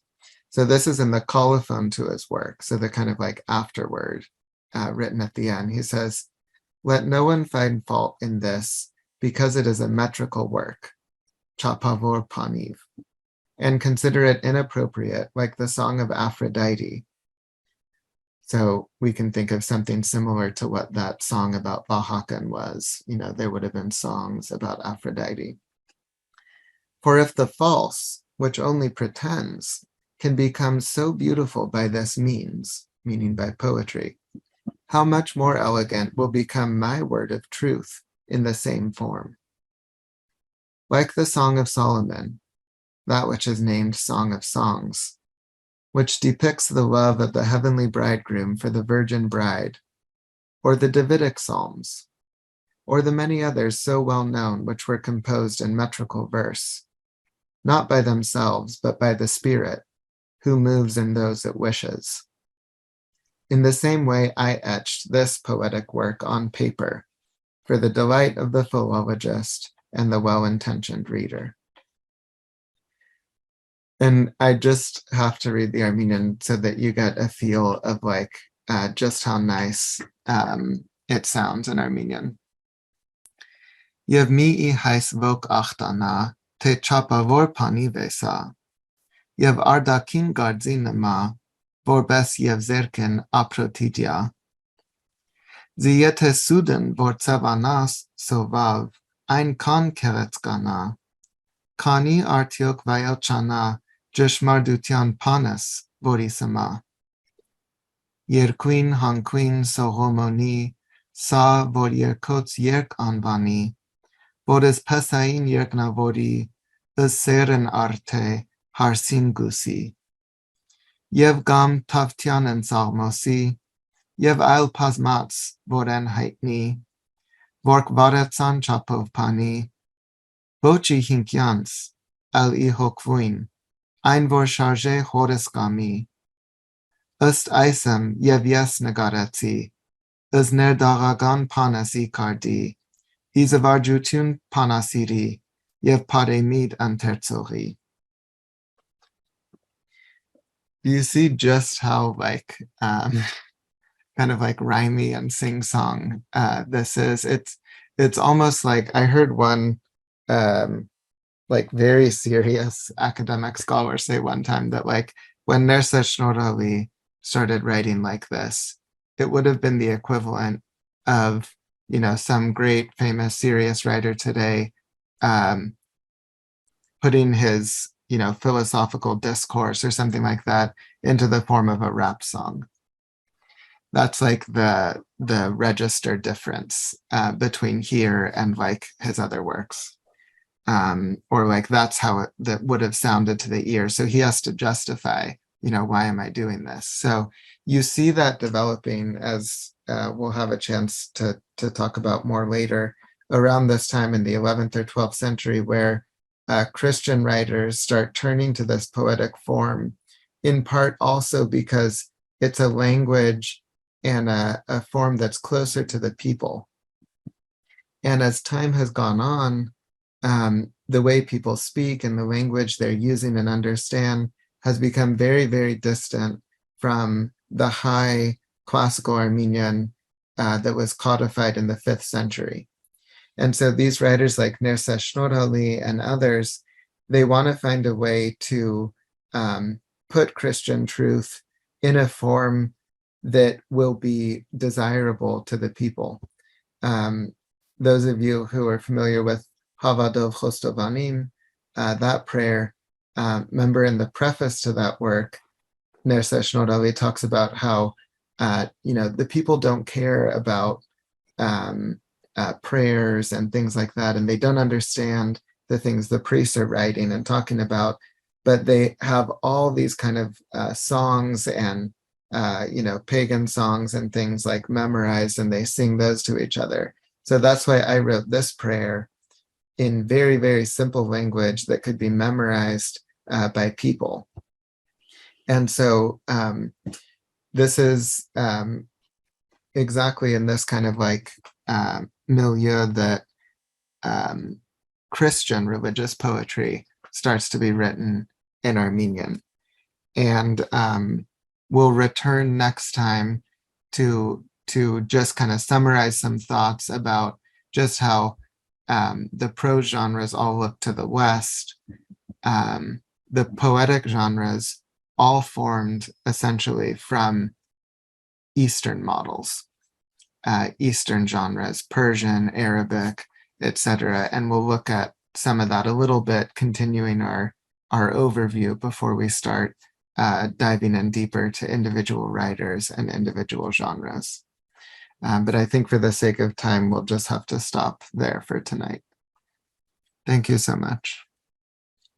So this is in the colophon to his work, so the kind of like afterword written at the end. He says, "Let no one find fault in this, because it is a metrical work, chapavor paniv, and consider it inappropriate, like the song of Aphrodite." So we can think of something similar to what that song about Vahakan was. You know, there would have been songs about Aphrodite. "For if the false, which only pretends, can become so beautiful by this means," meaning by poetry, "how much more elegant will become my word of truth in the same form." Like the Song of Solomon, that which is named Song of Songs, which depicts the love of the heavenly bridegroom for the virgin bride, or the Davidic Psalms, or the many others so well known which were composed in metrical verse, not by themselves, but by the Spirit, who moves in those it wishes. In the same way, I etched this poetic work on paper for the delight of the philologist and the well-intentioned reader. And I just have to read the Armenian so that you get a feel of like just how nice it sounds in Armenian. Yev mi'i hais vok achtana te chapavor pani vesa. Yev ardakin gardzina vorbes yev zerken aprotidia. Ziyete suden vortsavanas sovav ein kan keretskana. Kani artiok vayelchana jeshmardutian panas vorisama. Yerquin hanquin sohomoni sa vorierkots yerk anvani. Vodes pesain yerknavori seren arte harsin gusi. Yev gam tavtianen salmosi. Yev ail pasmats voren haitni. Vork varetsan chapov pani. Voci hinkians al ihokvuin. Ein vor charge horeskami. Ust eisem yevies negaretsi. Us nerdagagan panasi kardi. Izavarjutun panasiri. Yev paremid anterzori. You see just how like kind of like rhymey and sing-song this is. It's almost like I heard one like very serious academic scholar say one time that like when Nersess Fall started writing like this, it would have been the equivalent of, you know, some great famous serious writer today putting his, you know, philosophical discourse or something like that into the form of a rap song. That's like the register difference between here and like his other works. Or like that's how that would have sounded to the ear. So he has to justify, you know, why am I doing this? So you see that developing as we'll have a chance to talk about more later around this time in the 11th or 12th century, where Christian writers start turning to this poetic form, in part also because it's a language and a form that's closer to the people. And as time has gone on, the way people speak and the language they're using and understand has become very, very distant from the high classical Armenian that was codified in the 5th century. And so these writers like Nersess Fall and others, they want to find a way to put Christian truth in a form that will be desirable to the people. Those of you who are familiar with Havadov Chostovanim, that prayer, remember in the preface to that work, Nersess Fall talks about how, you know, the people don't care about prayers and things like that, and they don't understand the things the priests are writing and talking about, but they have all these kind of songs and you know, pagan songs and things like memorized, and they sing those to each other. So that's why I wrote this prayer in very, very simple language that could be memorized by people. And so this is exactly in this kind of like milieu that Christian religious poetry starts to be written in Armenian. And we'll return next time to just kind of summarize some thoughts about just how the prose genres all look to the West. The poetic genres all formed essentially from Eastern models, Eastern genres, Persian, Arabic, etc. And we'll look at some of that a little bit, continuing our overview before we start diving in deeper to individual writers and individual genres. But I think for the sake of time, we'll just have to stop there for tonight. Thank you so much.